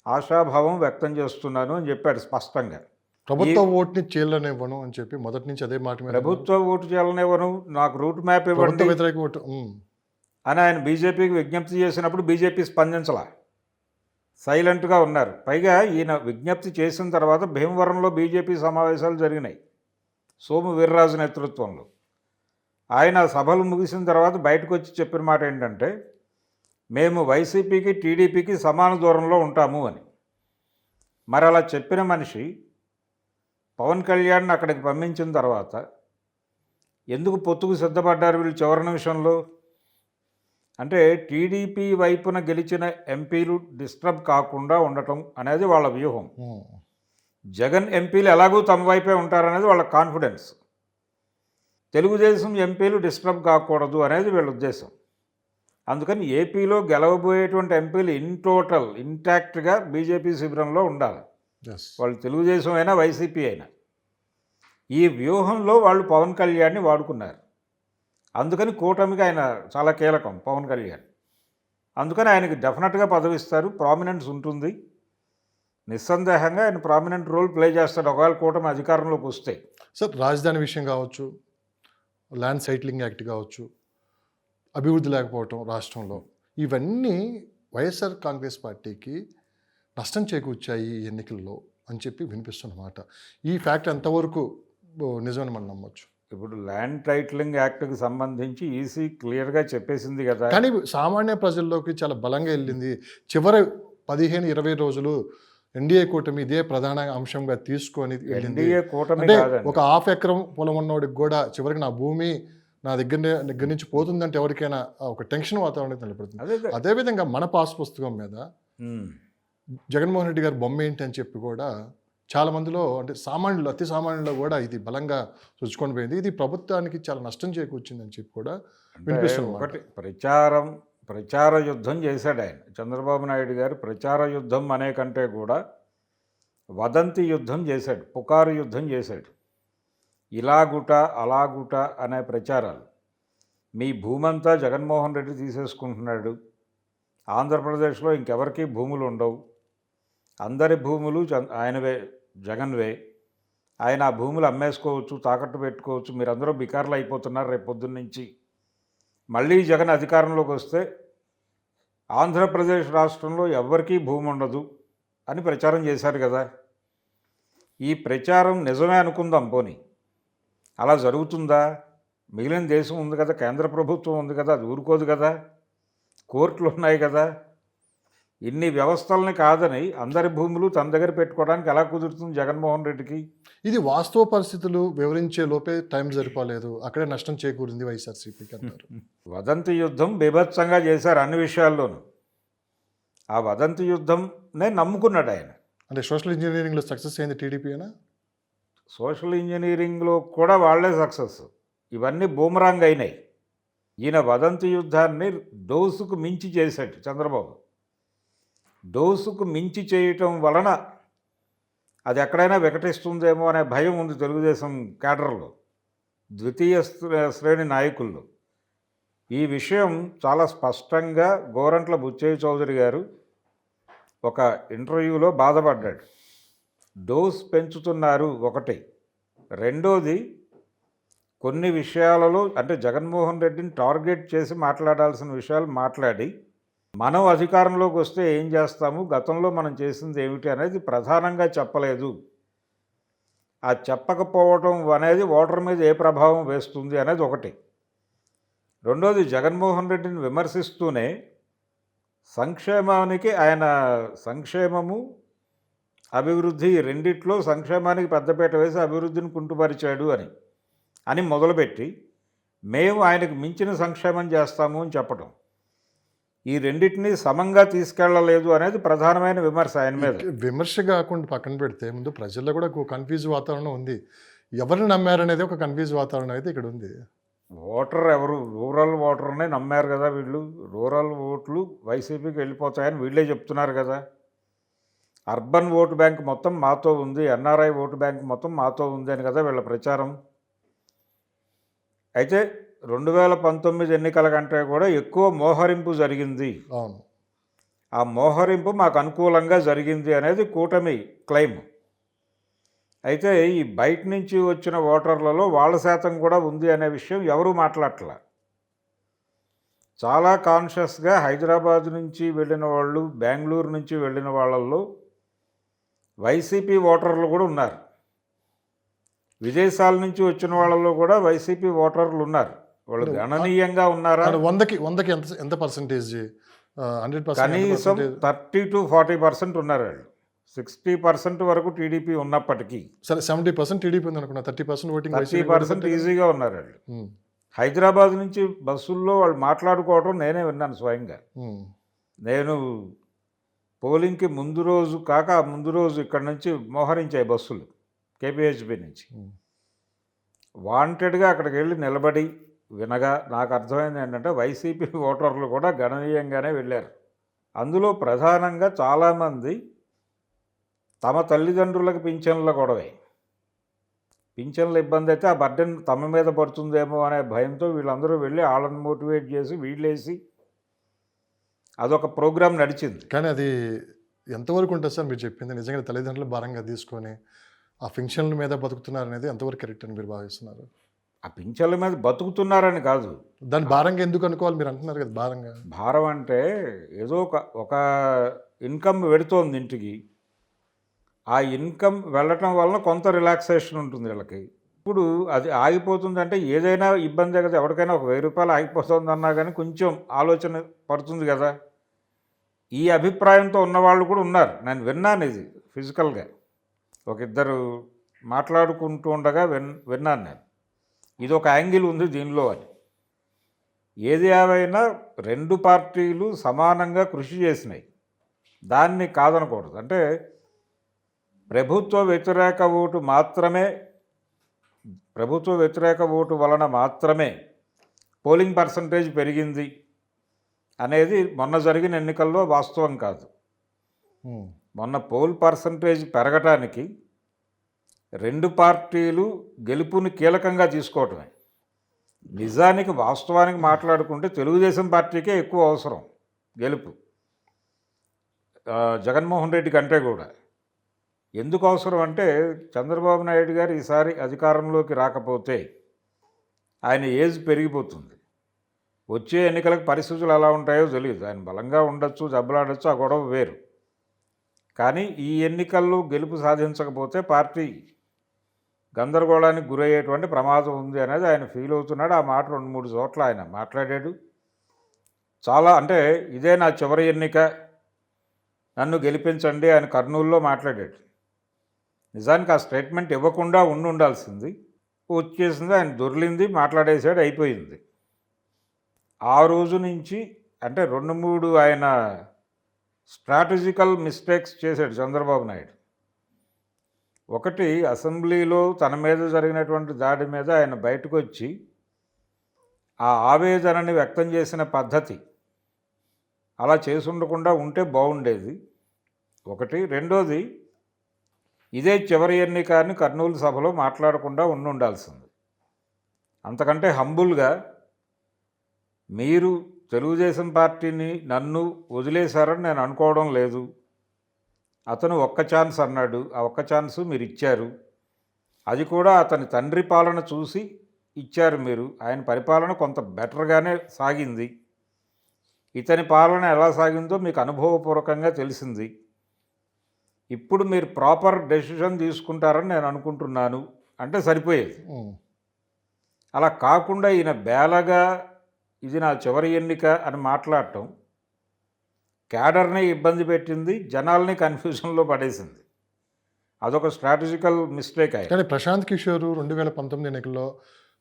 ఆశాభావం వ్యక్తం చేస్తున్నాను అని చెప్పాడు స్పష్టంగా. ప్రభుత్వ ఓటుని చీలనివ్వను అని చెప్పి మొదటి నుంచి అదే మాట మీద ప్రభుత్వ ఓటు చేయాలనివ్వను, నాకు రూట్ మ్యాప్ ప్రభుత్వ ఇవ్వండి వ్యతిరేక ఓటు అని ఆయన బీజేపీకి విజ్ఞప్తి చేసినప్పుడు బీజేపీ స్పందించలా, సైలెంట్గా ఉన్నారు. పైగా ఈయన విజ్ఞప్తి చేసిన తర్వాత భీమవరంలో బీజేపీ సమావేశాలు జరిగినాయి సోము వీర్రాజు నేతృత్వంలో. ఆయన సభలు ముగిసిన తర్వాత బయటకు వచ్చి చెప్పిన మాట ఏంటంటే, మేము వైసీపీకి టీడీపీకి సమాన దూరంలో ఉంటాము అని. మరి అలా చెప్పిన మనిషి పవన్ కళ్యాణ్ని అక్కడికి పంపించిన తర్వాత ఎందుకు పొత్తుకు సిద్ధపడ్డారు వీళ్ళు చివరి నిమిషంలో? అంటే టీడీపీ వైపున గెలిచిన ఎంపీలు డిస్టర్బ్ కాకుండా ఉండటం అనేది వాళ్ళ వ్యూహం. జగన్ ఎంపీలు ఎలాగూ తమ వైపే ఉంటారనేది వాళ్ళ కాన్ఫిడెన్స్. తెలుగుదేశం ఎంపీలు డిస్టర్బ్ కాకూడదు అనేది వీళ్ళ ఉద్దేశం. అందుకని ఏపీలో గెలవబోయేటువంటి ఎంపీలు ఇన్ టోటల్ ఇంటాక్ట్గా బీజేపీ శిబిరంలో ఉండాలి. వాళ్ళు తెలుగుదేశం అయినా వైసీపీ అయినా. ఈ వ్యూహంలో వాళ్ళు పవన్ కళ్యాణ్ని వాడుకున్నారు. అందుకని కూటమికి ఆయన చాలా కీలకం పవన్ కళ్యాణ్. అందుకని ఆయనకి డెఫినెట్గా పదవిస్తారు, ప్రామినెన్స్ ఉంటుంది. నిస్సందేహంగా ఆయన ప్రామినెంట్ రోల్ ప్లే చేస్తాడు ఒకవేళ కూటమి అధికారంలోకి వస్తే. సార్, రాజధాని విషయం కావచ్చు, ల్యాండ్ సైట్లింగ్ యాక్ట్ కావచ్చు, అభివృద్ధి లేకపోవటం రాష్ట్రంలో, ఇవన్నీ వైఎస్ఆర్ కాంగ్రెస్ పార్టీకి నష్టం చేకూర్చాయి ఈ ఎన్నికల్లో అని చెప్పి వినిపిస్తున్నమాట. ఈ ఫ్యాక్ట్ ఎంతవరకు నిజమని మనం నమ్మొచ్చు? ఇప్పుడు ల్యాండ్ టైటిలింగ్ యాక్ట్కి సంబంధించి ఈసీ క్లియర్గా చెప్పేసింది కదా. కానీ సామాన్య ప్రజల్లోకి చాలా బలంగా వెళ్ళింది. చివరి 15-20 రోజులు ఎన్డీఏ కూటమి ఇదే ప్రధాన అంశంగా తీసుకొని వెళ్ళింది. అంటే ఒక హాఫ్ ఎకరం పొలం ఉన్నవాడికి కూడా చివరికి నా భూమి నా దగ్గర నుంచి పోతుందంటే ఎవరికైనా ఒక టెన్షన్ వాతావరణం నిలబడుతుంది. అదేవిధంగా మన పాస్ పుస్తకం మీద జగన్మోహన్ రెడ్డి గారి బొమ్మ ఏంటి అని చెప్పి కూడా చాలా మందిలో, అంటే సామాన్యులు, అతి సామాన్యుల్లో కూడా ఇది బలంగా రుచుకొని పోయింది. ఇది ప్రభుత్వానికి చాలా నష్టం చేకూర్చిందని చెప్పి కూడా వినిపిస్తుంది. ఒకటి ప్రచార యుద్ధం చేశాడు ఆయన. చంద్రబాబు నాయుడు గారు ప్రచార యుద్ధం అనే కంటే కూడా వదంతి యుద్ధం చేశాడు, పుకారు యుద్ధం చేశాడు. ఇలాగుట అలాగుట అనే ప్రచారాలు. మీ భూమంతా జగన్మోహన్ రెడ్డి తీసేసుకుంటున్నాడు, ఆంధ్రప్రదేశ్లో ఇంకెవరికీ భూములు ఉండవు, అందరి భూములు ఆయనవే, జగన్వే, ఆయన ఆ భూములు అమ్మేసుకోవచ్చు, తాకట్టు పెట్టుకోవచ్చు, మీరందరూ బికార్లు అయిపోతున్నారు రేపు పొద్దున్న నుంచి, మళ్ళీ జగన్ అధికారంలోకి వస్తే ఆంధ్రప్రదేశ్ రాష్ట్రంలో ఎవరికీ భూమి ఉండదు అని ప్రచారం చేశారు కదా. ఈ ప్రచారం నిజమే అనుకుందాం పోనీ, అలా జరుగుతుందా? మిగిలిన దేశం ఉంది కదా, కేంద్ర ప్రభుత్వం ఉంది కదా, అది ఊరుకోదు కదా, కోర్టులు ఉన్నాయి కదా. ఇన్ని వ్యవస్థల్ని కాదని అందరి భూములు తన దగ్గర పెట్టుకోవడానికి ఎలా కుదురుతుంది జగన్మోహన్ రెడ్డికి? ఇది వాస్తవ పరిస్థితులు వివరించే లోపే టైం సరిపోలేదు, అక్కడే నష్టం చేకూరింది వైఎస్ఆర్సీపీకి అంటారు. వదంతి యుద్ధం బీభత్సంగా చేశారు అన్ని విషయాల్లోనూ. ఆ వదంతి యుద్ధంనే నమ్ముకున్నాడు ఆయన. అంటే సోషల్ ఇంజనీరింగ్లో సక్సెస్ అయింది టీడీపీనా? సోషల్ ఇంజనీరింగ్లో కూడా వాళ్లే సక్సెస్. ఇవన్నీ బూమరాంగ్ అయినాయి. ఈయన వదంతి యుద్ధాన్ని డోసుకు మించి చేశాడు చంద్రబాబు. డోసుకు మించి చేయటం వలన అది ఎక్కడైనా వికటిస్తుందేమో అనే భయం ఉంది తెలుగుదేశం కేడర్లో, ద్వితీయ శ్రేణి నాయకుల్లో. ఈ విషయం చాలా స్పష్టంగా గోరంట్ల బుచ్చయ్య చౌదరి గారు ఒక ఇంటర్వ్యూలో బాధపడ్డాడు. డోస్ పెంచుతున్నారు ఒకటి, రెండోది కొన్ని విషయాలలో అంటే జగన్మోహన్ రెడ్డిని టార్గెట్ చేసి మాట్లాడాల్సిన విషయాలు మాట్లాడి మనం అధికారంలోకి వస్తే ఏం చేస్తాము, గతంలో మనం చేసింది ఏమిటి అనేది ప్రధానంగా చెప్పలేదు. ఆ చెప్పకపోవటం అనేది ఓటర్ మీద ఏ ప్రభావం వేస్తుంది అనేది ఒకటి. రెండోది జగన్మోహన్ రెడ్డిని విమర్శిస్తూనే సంక్షేమానికి ఆయన సంక్షేమము అభివృద్ధి ఈ రెండిట్లో సంక్షేమానికి పెద్దపీట వేసి అభివృద్ధిని కుంటుపరిచాడు అని మొదలుపెట్టి మేము ఆయనకు మించిన సంక్షేమం చేస్తాము అని చెప్పడం, ఈ రెండింటినీ సమంగా తీసుకెళ్లలేదు అనేది ప్రధానమైన విమర్శ ఆయన మీద. విమర్శ కాకుండా పక్కన పెడితే ముందు ప్రజల్లో కూడా ఒక కన్ఫ్యూజ్ వాతావరణం ఉంది. ఎవరిని నమ్మారనేది ఒక కన్ఫ్యూజ్ వాతావరణం అయితే ఇక్కడ ఉంది. ఓటర్ ఎవరు? రూరల్ ఓటర్నే నమ్మారు కదా వీళ్ళు. రూరల్ ఓట్లు వైసీపీకి వెళ్ళిపోతాయని వీళ్ళే చెప్తున్నారు కదా. అర్బన్ ఓటు బ్యాంక్ మొత్తం మాతో ఉంది, ఎన్ఆర్ఐ ఓటు బ్యాంక్ మొత్తం మాతో ఉంది అని కదా వీళ్ళ ప్రచారం. అయితే 2019 ఎన్నికల కంటే కూడా ఎక్కువ మోహరింపు జరిగింది. అవును, ఆ మోహరింపు మాకు అనుకూలంగా జరిగింది అనేది కూటమి క్లెయిమ్. అయితే ఈ బయట నుంచి వచ్చిన ఓటర్లలో వాళ్ళ శాతం కూడా ఉంది అనే విషయం ఎవరూ మాట్లాడట్లా. చాలా కాన్షియస్గా హైదరాబాద్ నుంచి వెళ్ళిన వాళ్ళు, బెంగళూరు నుంచి వెళ్ళిన వాళ్ళల్లో వైసీపీ ఓటర్లు కూడా ఉన్నారు. విదేశాల నుంచి వచ్చిన వాళ్ళలో కూడా వైసీపీ ఓటర్లు ఉన్నారు. వాళ్ళు గణనీయంగా ఉన్నారా? 100కి ఎంత పర్సెంటేజ్? 100% కనీసం 30 to 40% ఉన్నారు వాళ్ళు. 60% వరకు టీడీపీ ఉన్నప్పటికీ సరే 70% టీడీపీ ఉంది అనుకున్నా, 30% ఓటింగ్ 30% ఈజీగా ఉన్నారు వాళ్ళు. హైదరాబాద్ నుంచి బస్సుల్లో వాళ్ళు మాట్లాడుకోవడం నేనే విన్నాను స్వయంగా. నేను పోలింగ్కి ముందు రోజు కాక ముందు రోజు ఇక్కడ నుంచి మోహరించాయి బస్సులు కేపీహెచ్బి నుంచి. వాంటెడ్గా అక్కడికి వెళ్ళి నిలబడి వినగా నాకు అర్థమైంది ఏంటంటే వైసీపీ ఓటర్లు కూడా గణనీయంగానే వెళ్ళారు. అందులో ప్రధానంగా చాలామంది తమ తల్లిదండ్రులకు పింఛన్ల గొడవే. పింఛన్ల ఇబ్బంది అయితే ఆ బర్డెన్ తమ మీద పడుతుందేమో అనే భయంతో వీళ్ళందరూ వెళ్ళి వాళ్ళని మోటివేట్ చేసి వీళ్ళేసి అదొక ప్రోగ్రాం నడిచింది. కానీ అది ఎంతవరకు ఉంటుంది సార్? మీరు చెప్పింది నిజంగా తల్లిదండ్రులు భారంగా తీసుకొని ఆ పింఛన్ల మీద బతుకుతున్నారు అనేది ఎంతవరకు కరెక్ట్ అని మీరు భావిస్తున్నారు? ఆ పింఛన్ల మీద బతుకుతున్నారని కాదు, దాన్ని భారంగా ఎందుకు అనుకోవాలి? మీరు అంటున్నారు కదా భారంగా. భారం అంటే ఏదో ఒక ఇన్కమ్ వెడుతోంది ఇంటికి, ఆ ఇన్కమ్ వెళ్ళటం వలన కొంత రిలాక్సేషన్ ఉంటుంది వీళ్ళకి. ఇప్పుడు అది ఆగిపోతుందంటే ఏదైనా ఇబ్బందే కదా. ఎవరికైనా ఒక 1000 రూపాయలు ఆగిపోతుంది అన్నా కానీ కొంచెం ఆలోచన పడుతుంది కదా. ఈ అభిప్రాయంతో ఉన్నవాళ్ళు కూడా ఉన్నారు. నేను విన్నాను ఇది ఫిజికల్గా, ఒక ఇద్దరు మాట్లాడుకుంటూ ఉండగా విన్నాను నేను. ఇది ఒక యాంగిల్ ఉంది దీనిలో అని. ఏది ఏమైనా రెండు పార్టీలు సమానంగా కృషి చేసినాయి, దాన్ని కాదనకూడదు. అంటే ప్రభుత్వ వ్యతిరేక ఓటు వలన మాత్రమే పోలింగ్ పర్సంటేజ్ పెరిగింది అనేది మొన్న జరిగిన ఎన్నికల్లో వాస్తవం కాదు. మొన్న పోల్ పర్సంటేజ్ పెరగటానికి రెండు పార్టీలు గెలుపుని కీలకంగా తీసుకోవటమే. నిజానికి వాస్తవానికి మాట్లాడుకుంటే తెలుగుదేశం పార్టీకే ఎక్కువ అవసరం గెలుపు, జగన్మోహన్ రెడ్డి కంటే కూడా. ఎందుకు అవసరం అంటే చంద్రబాబు నాయుడు గారు ఈసారి అధికారంలోకి రాకపోతే ఆయన ఏజ్ పెరిగిపోతుంది. వచ్చే ఎన్నికలకు పరిస్థితులు ఎలా ఉంటాయో తెలియదు. ఆయన బలంగా ఉండొచ్చు, దెబ్బలాడచ్చు, ఆ గొడవ వేరు. కానీ ఈ ఎన్నికల్లో గెలుపు సాధించకపోతే పార్టీ గందరగోళానికి గురయ్యేటువంటి ప్రమాదం ఉంది అనేది ఆయన ఫీల్ అవుతున్నాడు. ఆ మాట 2-3 చోట్ల ఆయన మాట్లాడాడు. చాలా అంటే ఇదే నా చివరి ఎన్నిక, నన్ను గెలిపించండి ఆయన కర్నూలులో మాట్లాడాడు. నిజానికి ఆ స్టేట్మెంట్ ఇవ్వకుండా ఉండాల్సింది, వచ్చేసింది, ఆయన దొర్లింది, మాట్లాడేశాడు, అయిపోయింది. ఆ రోజు నుంచి అంటే 2-3 ఆయన స్ట్రాటజికల్ మిస్టేక్స్ చేశాడు చంద్రబాబు నాయుడు. ఒకటి, అసెంబ్లీలో తన మీద జరిగినటువంటి దాడి మీద ఆయన బయటకు వచ్చి ఆ ఆవేదనని వ్యక్తం చేసిన పద్ధతి అలా చేసి ఉండకుండా ఉంటే బాగుండేది ఒకటి. రెండోది, ఇదే చివరి ఎన్నిక అని కర్నూలు సభలో మాట్లాడకుండా ఉండాల్సింది. అంతకంటే హంబుల్గా మీరు తెలుగుదేశం పార్టీని నన్ను వదిలేశారని నేను అనుకోవడం లేదు, అతను ఒక్క ఛాన్స్ అన్నాడు, ఆ ఒక్క ఛాన్సు మీరు ఇచ్చారు, అది కూడా అతని తండ్రి పాలన చూసి ఇచ్చారు మీరు. ఆయన పరిపాలన కొంత బెటర్గానే సాగింది, ఇతని పాలన ఎలా సాగిందో మీకు అనుభవపూర్వకంగా తెలిసింది. ఇప్పుడు మీరు ప్రాపర్ డెసిషన్ తీసుకుంటారని నేను అనుకుంటున్నాను అంటే సరిపోయేది. అలా కాకుండా ఈయన బేలగా ఇది నా చివరి ఎన్నిక అని మాట్లాడటం క్యాడర్ని ఇబ్బంది పెట్టింది, జనాల్ని కన్ఫ్యూజన్లో పడేసింది. అదొక స్ట్రాటజికల్ మిస్టేక్ అయ్యింది. కానీ ప్రశాంత్ కిషోర్ 2019 ఎన్నికల్లో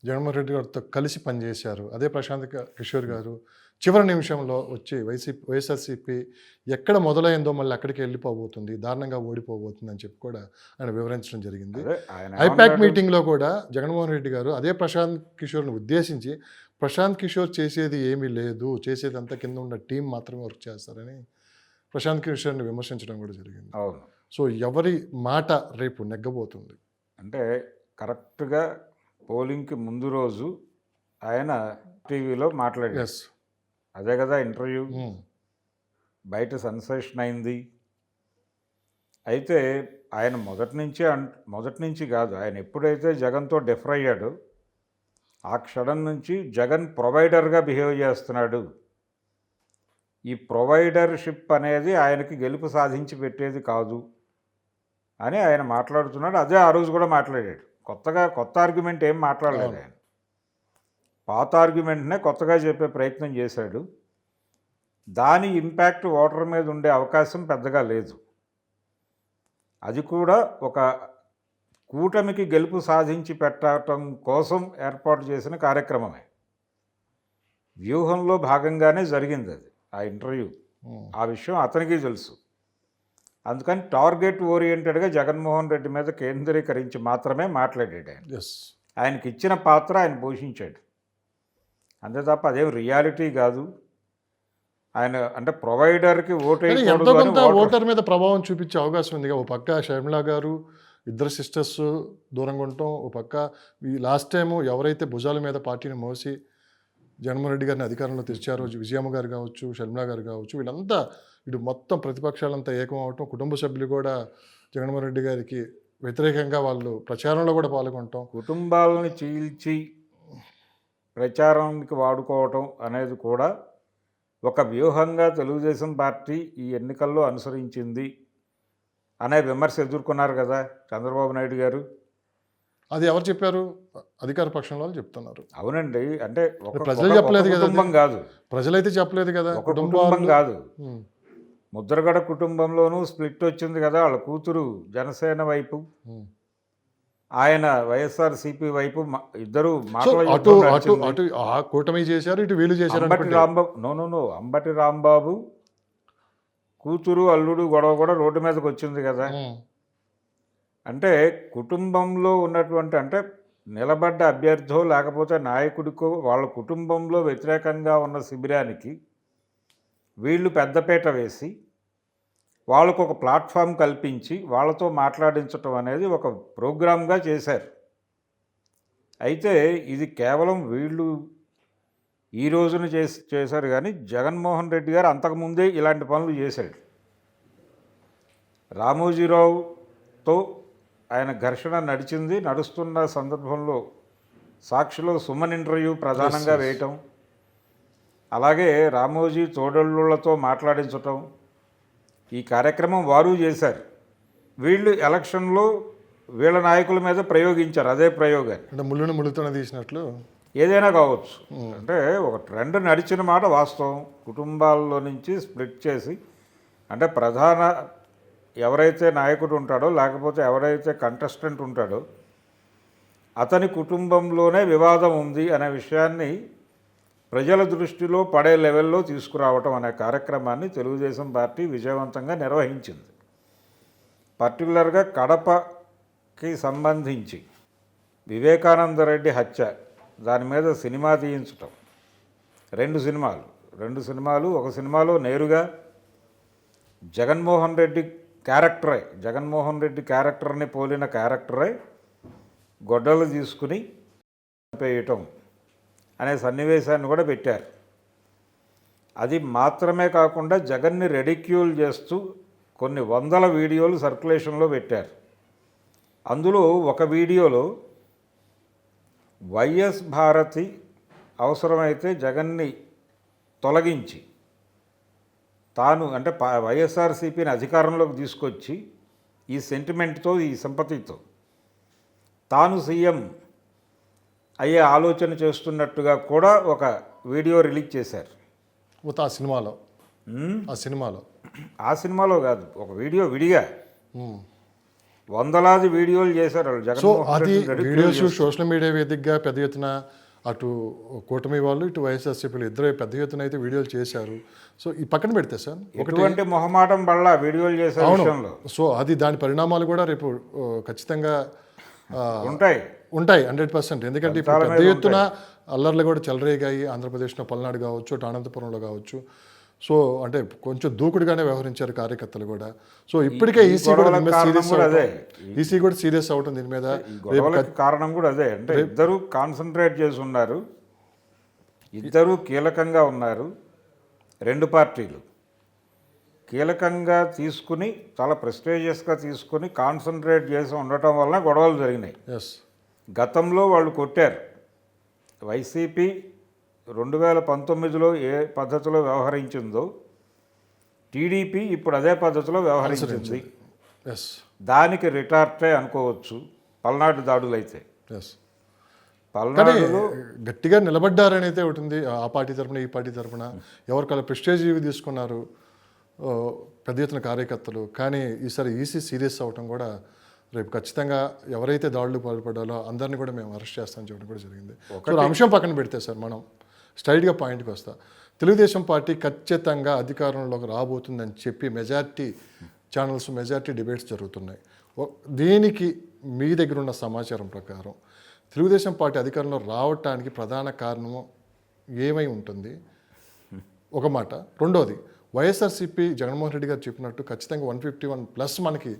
జగన్మోహన్ రెడ్డి గారితో కలిసి పనిచేశారు. అదే ప్రశాంత్ కిషోర్ గారు చివరి నిమిషంలో వచ్చి వైఎస్ఆర్సీపీ ఎక్కడ మొదలైందో మళ్ళీ అక్కడికి వెళ్ళిపోబోతుంది, దారుణంగా ఓడిపోబోతుంది అని చెప్పి కూడా ఆయన వివరించడం జరిగింది. అదే ఆయన ఐపాక్ మీటింగ్లో కూడా జగన్మోహన్ రెడ్డి గారు అదే ప్రశాంత్ కిషోర్ని ఉద్దేశించి ప్రశాంత్ కిషోర్ చేసేది ఏమీ లేదు, చేసేది అంతా కింద ఉన్న టీం మాత్రమే వర్క్ చేస్తారని ప్రశాంత్ కిషోర్ని విమర్శించడం కూడా జరిగింది. అవును. సో ఎవరి మాట రేపు నెగ్గబోతుంది? అంటే కరెక్ట్గా పోలింగ్కి ముందు రోజు ఆయన టీవీలో మాట్లాడారు. ఎస్. అదే కదా ఇంటర్వ్యూ, బయట సెన్సేషన్ అయింది. అయితే ఆయన మొదటి నుంచి కాదు, ఆయన ఎప్పుడైతే జగన్తో డిఫర్ అయ్యాడో ఆ క్షణం నుంచి జగన్ ప్రొవైడర్గా బిహేవ్ చేస్తున్నాడు, ఈ ప్రొవైడర్షిప్ అనేది ఆయనకి గెలుపు సాధించి పెట్టేది కాదు అని ఆయన మాట్లాడుతున్నాడు. అదే ఆ రోజు కూడా మాట్లాడాడు. కొత్త ఆర్గ్యుమెంట్ ఏం మాట్లాడలేదు ఆయన. పాత ఆర్గ్యుమెంట్నే కొత్తగా చెప్పే ప్రయత్నం చేశాడు. దాని ఇంపాక్ట్ ఓటర్ మీద ఉండే అవకాశం పెద్దగా లేదు. అది కూడా ఒక కూటమికి గెలుపు సాధించి పెట్టడం కోసం ఏర్పాటు చేసిన కార్యక్రమమే. వ్యూహంలో భాగంగానే జరిగింది అది, ఆ ఇంటర్వ్యూ. ఆ విషయం అతనికి తెలుసు. అందుకని టార్గెట్ ఓరియంటెడ్గా జగన్మోహన్ రెడ్డి మీద కేంద్రీకరించి మాత్రమే మాట్లాడాడు ఆయన. ఎస్. ఆయనకి ఇచ్చిన పాత్ర ఆయన పోషించాడు, అంతే తప్ప అదేం రియాలిటీ కాదు. ఆయన అంటే ప్రొవైడర్కి ఎంతో కొంత ఓటర్ మీద ప్రభావం చూపించే అవకాశం ఉంది. ఓ పక్క షర్మిలా గారు, ఇద్దరు సిస్టర్స్ దూరంగా ఉండటం, ఓ పక్క ఈ లాస్ట్ టైము ఎవరైతే భుజాల మీద పార్టీని మోసి జగన్మోహన్ రెడ్డి గారిని అధికారంలో తెచ్చారో విజయమ్మ గారు కావచ్చు, షర్మిలా గారు కావచ్చు, వీళ్ళంతా ఇటు మొత్తం ప్రతిపక్షాలంతా ఏకం అవటం, కుటుంబ సభ్యులు కూడా జగన్మోహన్ రెడ్డి గారికి వ్యతిరేకంగా వాళ్ళు ప్రచారంలో కూడా పాల్గొనటం, కుటుంబాలని చీల్చి ప్రచారానికి వాడుకోవటం అనేది కూడా ఒక వ్యూహంగా తెలుగుదేశం పార్టీ ఈ ఎన్నికల్లో అనుసరించింది అనే విమర్శ ఎదుర్కొన్నారు కదా చంద్రబాబు నాయుడు గారు. అది ఎవరు చెప్పారు? అధికార పక్షంలో వాళ్ళు చెప్తున్నారు. అవునండి, అంటే ప్రజలు చెప్పలేదు కదా, కుటుంబం కాదు, ప్రజలైతే చెప్పలేదు కదా, ఒక కుటుంబం కాదు. ముద్రగడ కుటుంబంలోనూ స్ప్లిట్ వచ్చింది కదా, వాళ్ళ కూతురు జనసేన వైపు, ఆయన వైఎస్ఆర్సీపీ వైపు, ఇద్దరు అటు కూటమి చేశారు, ఇటు వీళ్ళు చేశారు. అంబటి రాంబాబు కూతురు అల్లుడు గొడవ కూడా రోడ్డు మీదకి వచ్చింది కదా. అంటే కుటుంబంలో ఉన్నటువంటి, అంటే నిలబడ్డ అభ్యర్థో లేకపోతే నాయకుడికో వాళ్ళ కుటుంబంలో వ్యతిరేకంగా ఉన్న శిబిరానికి వీళ్ళు పెద్దపీట వేసి వాళ్ళకు ఒక ప్లాట్ఫామ్ కల్పించి వాళ్ళతో మాట్లాడించటం అనేది ఒక ప్రోగ్రామ్గా చేశారు. అయితే ఇది కేవలం వీళ్ళు ఈ రోజున చేశారు కానీ జగన్మోహన్ రెడ్డి గారు అంతకుముందే ఇలాంటి పనులు చేశాడు. రామోజీరావుతో ఆయన ఘర్షణ నడుస్తున్న సందర్భంలో సాక్షిలో సుమన్ ఇంటర్వ్యూ ప్రధానంగా వేయటం, అలాగే రామోజీ తోడళ్ళతో మాట్లాడించటం, ఈ కార్యక్రమం వారు చేశారు. వీళ్ళు ఎలక్షన్లో వీళ్ళ నాయకుల మీద ప్రయోగించారు అదే ప్రయోగాన్ని. అంటే ముళ్ళును ముళ్ళుతోనే తీసినట్లు ఏదైనా కావచ్చు. అంటే ఒక ట్రెండ్ నడిచిన మాట వాస్తవం. కుటుంబాల్లో నుంచి స్ప్లిట్ చేసి, అంటే ప్రధాన ఎవరైతే నాయకుడు ఉంటాడో లేకపోతే ఎవరైతే కంటెస్టెంట్ ఉంటాడో అతని కుటుంబంలోనే వివాదం ఉంది అనే విషయాన్ని ప్రజల దృష్టిలో పడే లెవెల్లో తీసుకురావటం అనే కార్యక్రమాన్ని తెలుగుదేశం పార్టీ విజయవంతంగా నిర్వహించింది. పర్టికులర్గా కడపకి సంబంధించి వివేకానందరెడ్డి హత్య దాని మీద సినిమా తీయించటం, రెండు సినిమాలు ఒక సినిమాలో నేరుగా జగన్మోహన్ రెడ్డి క్యారెక్టర్ని పోలిన క్యారెక్టరే గొడ్డలు తీసుకుని వేయటం అనే సన్నివేశాన్ని కూడా పెట్టారు. అది మాత్రమే కాకుండా జగన్ని రెడిక్యూల్ చేస్తూ కొన్ని వందల వీడియోలు సర్క్యులేషన్లో పెట్టారు. అందులో ఒక వీడియోలో వైఎస్ భారతి అవసరమైతే జగన్ని తొలగించి తాను, అంటే వైఎస్ఆర్సీపీని అధికారంలోకి తీసుకొచ్చి ఈ సెంటిమెంట్తో, ఈ సింపతితో తాను సీఎం అయ్యే ఆలోచన చేస్తున్నట్టుగా కూడా ఒక వీడియో రిలీజ్ చేశారు. మొత్తం ఆ సినిమాలో ఆ సినిమాలో కాదు, ఒక వీడియో విడిగా ఉమ్. వందలాది వీడియోలు చేశారు వాళ్ళు. సో జగన్మోహన్ అది రెడ్డి వీడియోస్ సోషల్ మీడియా వేదికగా పెద్ద ఎత్తున అటు కూటమి వాళ్ళు ఇటు వైఎస్ఆర్సీపీలు ఇద్దరు పెద్ద ఎత్తున అయితే వీడియోలు చేశారు. సో ఈ పక్కన పెడితే సార్ ఎటువంటి మొహమాటం వల్ల వీడియోలు చేసే విషయంలో సో అది దాని పరిణామాలు కూడా రేపు ఖచ్చితంగా ఉంటాయి. 100%. ఎందుకంటే ఇప్పుడు పెద్ద ఎత్తున అల్లర్లు కూడా చెలరేగాయి. ఆంధ్రప్రదేశ్లో పల్నాడు కావచ్చు, అటు అనంతపురంలో కావచ్చు. సో అంటే కొంచెం దూకుడుగానే వ్యవహరించారు కార్యకర్తలు కూడా. సో ఇప్పటికే ఈసీ కూడా సీరియస్ అవటం దీని మీద. గొడవలకి కారణం కూడా అదే. అంటే ఇద్దరు కాన్సన్ట్రేట్ చేసి ఉన్నారు, ఇద్దరు కీలకంగా ఉన్నారు. రెండు పార్టీలు కీలకంగా తీసుకుని చాలా ప్రెస్టేజియస్గా తీసుకుని కాన్సన్ట్రేట్ చేసి ఉండటం వలన గొడవలు జరిగినాయి. గతంలో వాళ్ళు కొట్టారు. వైసీపీ 2019లో ఏ పద్ధతిలో వ్యవహరించిందో టీడీపీ ఇప్పుడు అదే పద్ధతిలో వ్యవహరించింది. దానికి రిటార్టే అనుకోవచ్చు పల్నాడు దాడులైతే. పల్నాడులో గట్టిగా నిలబడ్డారని అయితే ఉంటుంది. ఆ పార్టీ తరపున ఈ పార్టీ తరపున ఎవరికల్లా ప్రెస్టేజ్ తీసుకున్నారు పెద్ద ఎత్తున కార్యకర్తలు. కానీ ఈసారి ఈసీ సీరియస్ అవటం కూడా రేపు ఖచ్చితంగా ఎవరైతే దాడులు పాల్పడ్డాలో అందరినీ కూడా మేము అరెస్ట్ చేస్తామని చెప్పడం కూడా జరిగింది. ఒక అంశం పక్కన పెడితే సార్ మనం స్ట్రైట్గా పాయింట్కి వస్తా. తెలుగుదేశం పార్టీ ఖచ్చితంగా అధికారంలోకి రాబోతుందని చెప్పి మెజార్టీ ఛానల్స్, మెజార్టీ డిబేట్స్ జరుగుతున్నాయి. దీనికి మీ దగ్గర ఉన్న సమాచారం ప్రకారం తెలుగుదేశం పార్టీ అధికారంలో రావటానికి ప్రధాన కారణం ఏమై ఉంటుంది? ఒక మాట. రెండోది, వైఎస్ఆర్సీపీ జగన్మోహన్ రెడ్డి గారు చెప్పినట్టు ఖచ్చితంగా 151+ మనకి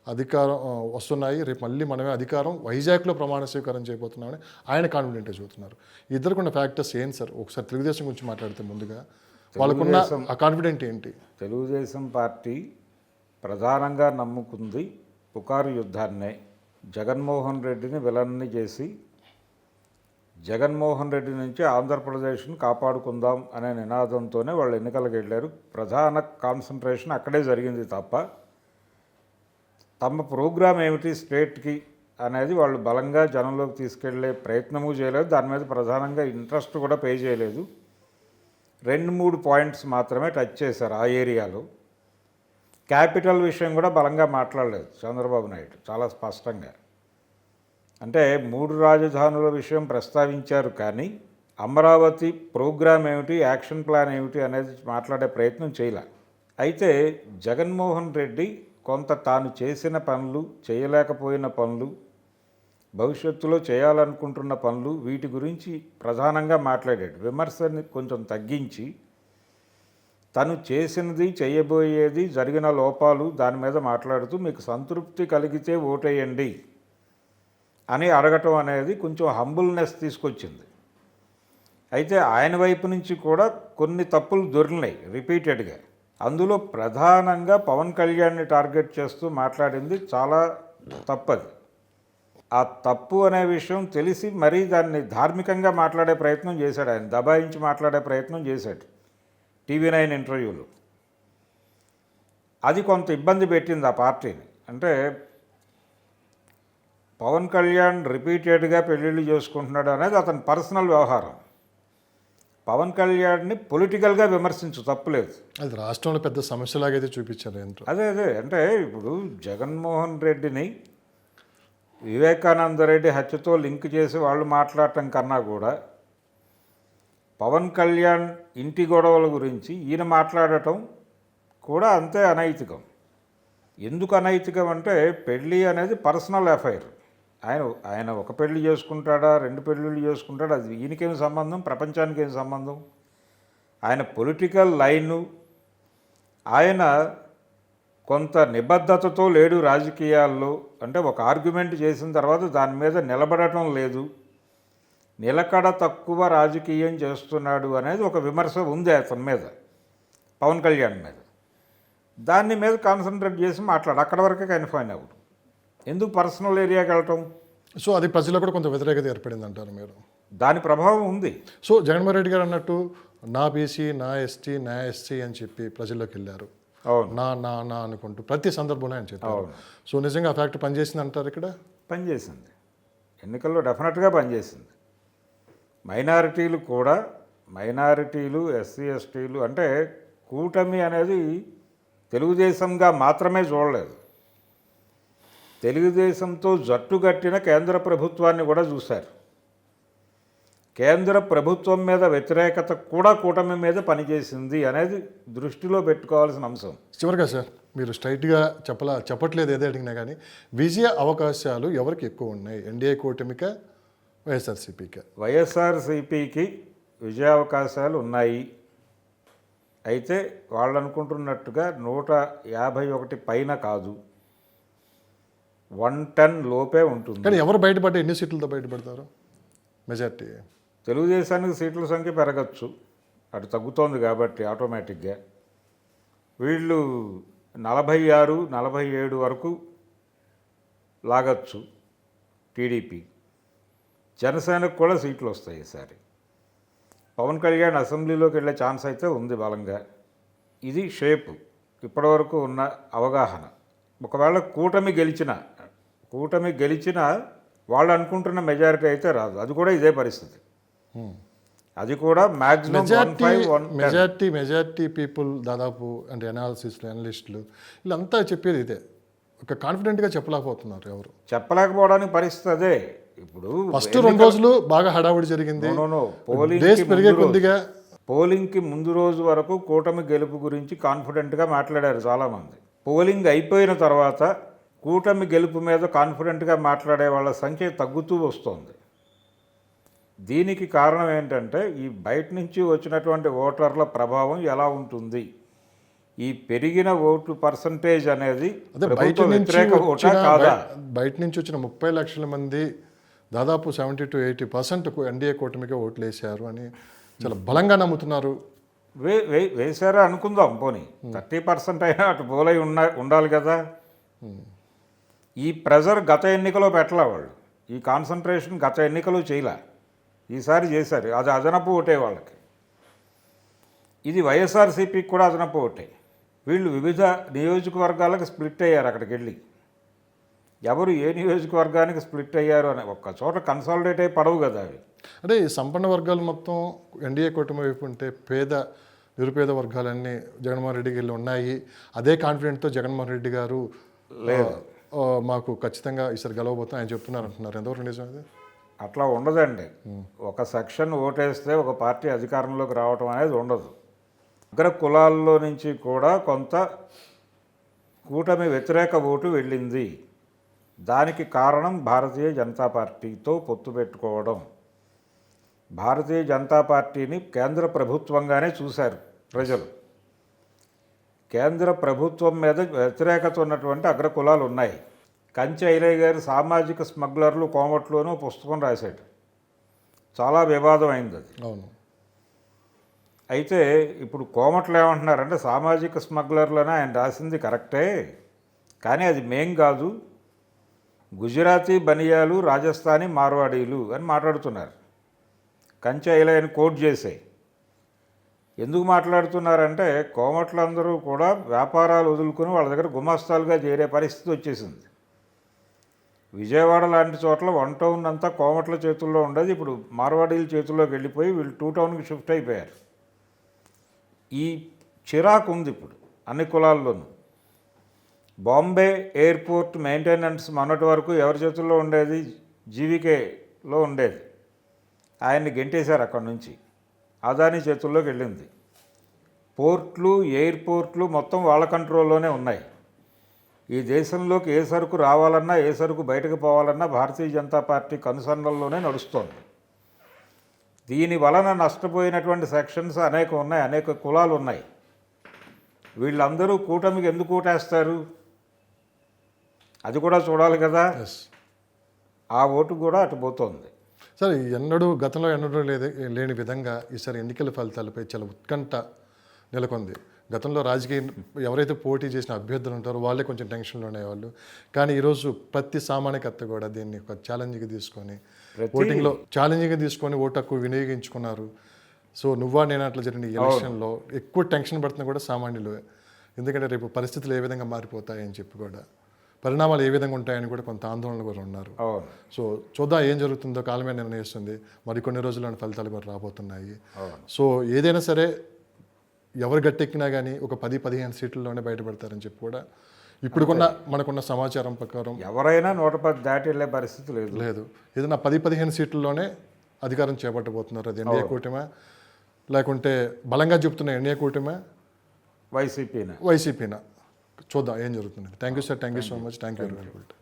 అధికారం వస్తున్నాయి, రేపు మళ్ళీ మనమే అధికారం వైజాగ్లో ప్రమాణ స్వీకారం చేయబోతున్నామని ఆయన కాన్ఫిడెంట్గా చూస్తున్నారు. ఇద్దరుకున్న ఫ్యాక్టర్స్ ఏంటి సార్? ఒకసారి తెలుగుదేశం గురించి మాట్లాడితే ముందుగా వాళ్ళకున్న ఆ కాన్ఫిడెంట్ ఏంటి? తెలుగుదేశం పార్టీ ప్రధానంగా నమ్ముకుంది పుకారు యుద్ధాన్నే. జగన్మోహన్ రెడ్డిని విలన్ని చేసి జగన్మోహన్ రెడ్డి నుంచి ఆంధ్రప్రదేశ్ని కాపాడుకుందాం అనే నినాదంతోనే వాళ్ళు ఎన్నికలకు వెళ్ళారు. ప్రధాన కాన్సన్ట్రేషన్ అక్కడే జరిగింది తప్ప తమ ప్రోగ్రామ్ ఏమిటి స్టేట్కి అనేది వాళ్ళు బలంగా జనంలోకి తీసుకెళ్లే ప్రయత్నము చేయలేదు. దాని మీద ప్రధానంగా ఇంట్రెస్ట్ కూడా పే చేయలేదు. 2-3 పాయింట్స్ మాత్రమే టచ్ చేశారు ఆ ఏరియాలో. క్యాపిటల్ విషయం కూడా బలంగా మాట్లాడలేదు చంద్రబాబు నాయుడు చాలా స్పష్టంగా. అంటే 3 రాజధానుల విషయం ప్రస్తావించారు కానీ అమరావతి ప్రోగ్రామ్ ఏమిటి, యాక్షన్ ప్లాన్ ఏమిటి అనేది మాట్లాడే ప్రయత్నం చేయలే. అయితే జగన్మోహన్ రెడ్డి కొంత తాను చేసిన పనులు, చేయలేకపోయిన పనులు, భవిష్యత్తులో చేయాలనుకుంటున్న పనులు, వీటి గురించి ప్రధానంగా మాట్లాడాడు. విమర్శని కొంచెం తగ్గించి తను చేసినది, చేయబోయేది, జరిగిన లోపాలు దాని మీద మాట్లాడుతూ మీకు సంతృప్తి కలిగితే ఓటేయండి అని అడగటం అనేది కొంచెం హంబుల్నెస్ తీసుకొచ్చింది. అయితే ఆయన వైపు నుంచి కూడా కొన్ని తప్పులు దొరికినాయి రిపీటెడ్గా. అందులో ప్రధానంగా పవన్ కళ్యాణ్ని టార్గెట్ చేస్తూ మాట్లాడింది చాలా తప్పది. ఆ తప్పు అనే విషయం తెలిసి మరీ దాన్ని ధార్మికంగా మాట్లాడే ప్రయత్నం చేశాడు. ఆయన దబాయించి మాట్లాడే ప్రయత్నం చేశాడు TV9 ఇంటర్వ్యూలో. అది కొంత ఇబ్బంది పెట్టింది ఆ పార్టీని. అంటే పవన్ కళ్యాణ్ రిపీటెడ్గా పెళ్ళిళ్ళు చేసుకుంటున్నాడు అనేది అతని పర్సనల్ వ్యవహారం. పవన్ కళ్యాణ్ని పొలిటికల్గా విమర్శించు తప్పులేదు. అది రాష్ట్రంలో పెద్ద సమస్యలాగైతే చూపించారు. అదే అంటే ఇప్పుడు జగన్మోహన్ రెడ్డిని వివేకానంద రెడ్డి హత్యతో లింక్ చేసి వాళ్ళు మాట్లాడటం కన్నా కూడా పవన్ కళ్యాణ్ ఇంటి గొడవల గురించి ఈయన మాట్లాడటం కూడా అంతే అనైతికం. ఎందుకు అనైతికం అంటే పెళ్ళి అనేది పర్సనల్ అఫైర్. ఆయన ఒక పెళ్లి చేసుకుంటాడా, 2 పెళ్ళిళ్ళు చేసుకుంటాడా, అది ఈయనకేం సంబంధం, ప్రపంచానికి ఏం సంబంధం? ఆయన పొలిటికల్ లైను, ఆయన కొంత నిబద్ధతతో లేడు రాజకీయాల్లో. అంటే ఒక ఆర్గ్యుమెంట్ చేసిన తర్వాత దాని మీద నిలబడటం లేదు, నిలకడ తక్కువ రాజకీయం చేస్తున్నాడు అనేది ఒక విమర్శ ఉంది అతని మీద, పవన్ కళ్యాణ్ మీద. దాని మీద కాన్సన్ట్రేట్ చేసి అక్కడ వరకే కన్ఫైన్ అవ్వడు. ఎందుకు పర్సనల్ ఏరియాకి వెళ్ళటం? సో అది ప్రజల్లో కూడా కొంత వ్యతిరేకత ఏర్పడింది అంటారు మీరు? దాని ప్రభావం ఉంది. సో జగన్మోహన్ రెడ్డి గారు అన్నట్టు నా బీసీ, నా ఎస్టీ, నా ఎస్సీ అని చెప్పి ప్రజల్లోకి వెళ్ళారు. నా నా నా అనుకుంటూ ప్రతి సందర్భంలో ఆయన చెప్పారు. సో నిజంగా ఆ ఫ్యాక్ట్ పనిచేసింది అంటారు? ఇక్కడ పనిచేసింది, ఎన్నికల్లో డెఫినెట్గా పనిచేసింది. మైనారిటీలు ఎస్సీ ఎస్టీలు అంటే కూటమి అనేది తెలుగుదేశంగా మాత్రమే చూడలేదు, తెలుగుదేశంతో జట్టు కట్టిన కేంద్ర ప్రభుత్వాన్ని కూడా చూశారు. కేంద్ర ప్రభుత్వం మీద వ్యతిరేకత కూడా కూటమి మీద పనిచేసింది అనేది దృష్టిలో పెట్టుకోవాల్సిన అంశం. చివరిగా సార్, మీరు స్ట్రైట్గా చెప్పట్లేదు ఏదో అడిగినా కానీ విజయ అవకాశాలు ఎవరికి ఎక్కువ ఉన్నాయి, ఎన్డీఏ కూటమిక వైఎస్ఆర్సీపీకి? వైఎస్ఆర్సీపీకి విజయావకాశాలు ఉన్నాయి. అయితే వాళ్ళు అనుకుంటున్నట్టుగా 151 పైన కాదు, 110 లోపే ఉంటుంది. కానీ ఎవరు బయటపడ్డా ఎన్ని సీట్లతో బయటపడతారు మెజార్టీ? తెలుగుదేశానికి సీట్ల సంఖ్య పెరగచ్చు, అటు తగ్గుతోంది కాబట్టి ఆటోమేటిక్గా. వీళ్ళు 46, 47 వరకు లాగచ్చు టీడీపీ. జనసేనకు కూడా సీట్లు వస్తాయి ఈసారి. పవన్ కళ్యాణ్ అసెంబ్లీలోకి వెళ్ళే ఛాన్స్ అయితే ఉంది బలంగా. ఇది షేపు ఇప్పటివరకు ఉన్న అవగాహన. ఒకవేళ కూటమి గెలిచిన వాళ్ళు అనుకుంటున్న మెజారిటీ అయితే రాదు, అది కూడా ఇదే పరిస్థితి. అది కూడా మ్యాక్సిమం మెజారిటీ పీపుల్ దాదాపు అంటే అనలిస్టులు వీళ్ళంతా చెప్పేది ఇదే. ఒక కాన్ఫిడెంట్గా చెప్పలేకపోతున్నారు ఎవరు. చెప్పలేకపోవడానికి పరిస్థితి అదే. ఇప్పుడు ఫస్ట్ 2 రోజులు బాగా హడావుడి జరిగింది, పోలింగ్కి ముందు రోజు వరకు కూటమి గెలుపు గురించి కాన్ఫిడెంట్గా మాట్లాడారు చాలామంది. పోలింగ్ అయిపోయిన తర్వాత కూటమి గెలుపు మీద కాన్ఫిడెంట్గా మాట్లాడే వాళ్ళ సంఖ్య తగ్గుతూ వస్తుంది. దీనికి కారణం ఏంటంటే ఈ బయట నుంచి వచ్చినటువంటి ఓటర్ల ప్రభావం ఎలా ఉంటుంది, ఈ పెరిగిన ఓటు పర్సంటేజ్ అనేది ప్రభుత్వ వ్యతిరేక ఓటా కాదా? బయట నుంచి వచ్చిన 30 లక్షల మంది దాదాపు 70 to 80% ఎన్డీఏ కూటమికి ఓట్లు వేశారు అని చాలా బలంగా నమ్ముతున్నారు. వేశారా అనుకుందాం, పోనీ 30% అయినా అటు పోలై ఉండాలి కదా. ఈ ప్రెజర్ గత ఎన్నికలో పెట్టలే వాళ్ళు, ఈ కాన్సన్ట్రేషన్ గత ఎన్నికలు చేయలే, ఈసారి చేశారు. అది అదనపు ఓటే వాళ్ళకి. ఇది వైఎస్ఆర్సీపీకి కూడా అదనపు ఓటే. వీళ్ళు వివిధ నియోజకవర్గాలకు స్ప్లిట్ అయ్యారు. అక్కడికి వెళ్ళి ఎవరు ఏ నియోజకవర్గానికి స్ప్లిట్ అయ్యారు అని ఒక్క చోట కన్సాలిడేట్ అయ్యి పడవు కదా అవి. అంటే ఈ సంపన్న వర్గాలు మొత్తం ఎన్డీఏ కూటమి వైపు ఉంటే నిరుపేద వర్గాలన్నీ జగన్మోహన్ రెడ్డికి వెళ్ళి ఉన్నాయి. అదే కాన్ఫిడెంట్తో జగన్మోహన్ రెడ్డి గారు మాకు ఖచ్చితంగా ఈసారి గెలవబోతాం ఆయన చెప్తున్నారు అంటున్నారు. ఎంతవరకు నిజం అది? అట్లా ఉండదండి. ఒక సెక్షన్ ఓటేస్తే ఒక పార్టీ అధికారంలోకి రావటం అనేది ఉండదు. అగ్ర కులాల్లో నుంచి కూడా కొంత కూటమి వ్యతిరేక ఓటు వెళ్ళింది. దానికి కారణం భారతీయ జనతా పార్టీతో పొత్తు పెట్టుకోవడం. భారతీయ జనతా పార్టీని కేంద్ర ప్రభుత్వంగానే చూశారు ప్రజలు. కేంద్ర ప్రభుత్వం మీద వ్యతిరేకత ఉన్నటువంటి అగ్ర కులాలు ఉన్నాయి. కంచె ఐలయ్య గారు సామాజిక స్మగ్లర్లు కోమట్లోనూ పుస్తకం రాశాడు, చాలా వివాదం అయింది అది. అవును. అయితే ఇప్పుడు కోమట్లు ఏమంటున్నారంటే సామాజిక స్మగ్లర్లని ఆయన రాసింది కరెక్టే, కానీ అది మేం కాదు, గుజరాతీ బనియాలు, రాజస్థానీ మార్వాడీలు అని మాట్లాడుతున్నారు. కంచె ఐలయ్యని కోట్ చేసే ఎందుకు మాట్లాడుతున్నారంటే కోమట్లందరూ కూడా వ్యాపారాలు వదులుకొని వాళ్ళ దగ్గర గుమాస్తాలుగా చేరే పరిస్థితి వచ్చేసింది. విజయవాడ లాంటి చోట్ల 1 టౌన్ అంతా కోమట్ల చేతుల్లో ఉండేది, ఇప్పుడు మార్వాడీల చేతుల్లోకి వెళ్ళిపోయి వీళ్ళు 2 టౌన్కి షిఫ్ట్ అయిపోయారు. ఈ చిరాకు ఉంది ఇప్పుడు అన్ని కులాల్లోనూ. బాంబే ఎయిర్పోర్ట్ మెయింటెనెన్స్ మొన్నటి వరకు ఎవరి చేతుల్లో ఉండేది? జీవీకేలో ఉండేది. ఆయన్ని గెంటేశారు అక్కడి నుంచి, అదానీ చేతుల్లోకి వెళ్ళింది. పోర్ట్లు, ఎయిర్పోర్ట్లు మొత్తం వాళ్ళ కంట్రోల్లోనే ఉన్నాయి. ఈ దేశంలోకి ఏ సరుకు రావాలన్నా, ఏ సరుకు బయటకు పోవాలన్నా భారతీయ జనతా పార్టీ కనుసన్నల్లోనే నడుస్తోంది. దీని వలన నష్టపోయినటువంటి సెక్షన్స్ అనేక ఉన్నాయి, అనేక కులాలు ఉన్నాయి. వీళ్ళందరూ కూటమికి ఎందుకు ఓటేస్తారు అది కూడా చూడాలి కదా. ఆ ఓటు కూడా అటు పోతుంది. సరే, గతంలో ఎన్నడూ లేని విధంగా ఈసారి ఎన్నికల ఫలితాలపై చాలా ఉత్కంఠ నెలకొంది. గతంలో ఎవరైతే పోటీ చేసిన అభ్యర్థులు ఉంటారో వాళ్ళే కొంచెం టెన్షన్లో ఉండేవాళ్ళు. కానీ ఈరోజు ప్రతి సామాన్యకర్త కూడా దీన్ని ఒక ఛాలెంజ్గా తీసుకొని ఓటింగ్లో ఓటు హక్కు వినియోగించుకున్నారు. సో నేను అట్లా జరిగిన ఎలక్షన్లో ఎక్కువ టెన్షన్ పడుతున్నా కూడా సామాన్యులు. ఎందుకంటే రేపు పరిస్థితులు ఏ విధంగా మారిపోతాయని చెప్పి కూడా పరిణామాలు ఏ విధంగా ఉంటాయని కూడా కొంత ఆందోళనలు కూడా ఉన్నారు. అవును సో చూద్దాం ఏం జరుగుతుందో, కాలమే నిర్ణయిస్తుంది. మరికొన్ని రోజుల్లోని ఫలితాలు కూడా రాబోతున్నాయి. అవును సో ఏదైనా సరే ఎవరు గట్టెక్కినా కానీ ఒక 10-15 సీట్లలోనే బయటపడతారని చెప్పి కూడా ఇప్పుడుకున్న మనకున్న సమాచారం ప్రకారం ఎవరైనా 110 దాటి వెళ్ళే పరిస్థితి లేదు. లేదు. ఏదైనా 10-15 సీట్లలోనే అధికారం చేపట్టబోతున్నారు. అది ఎన్డీఏ కూటమే, లేకుంటే బలంగా చెప్తున్న ఎన్డీఏ కూటమే, వైసీపీనే. వైసీపీనా, చూద్దాం ఏం జరుగుతుంది. Thank you sir, thank you so much, thank you very much.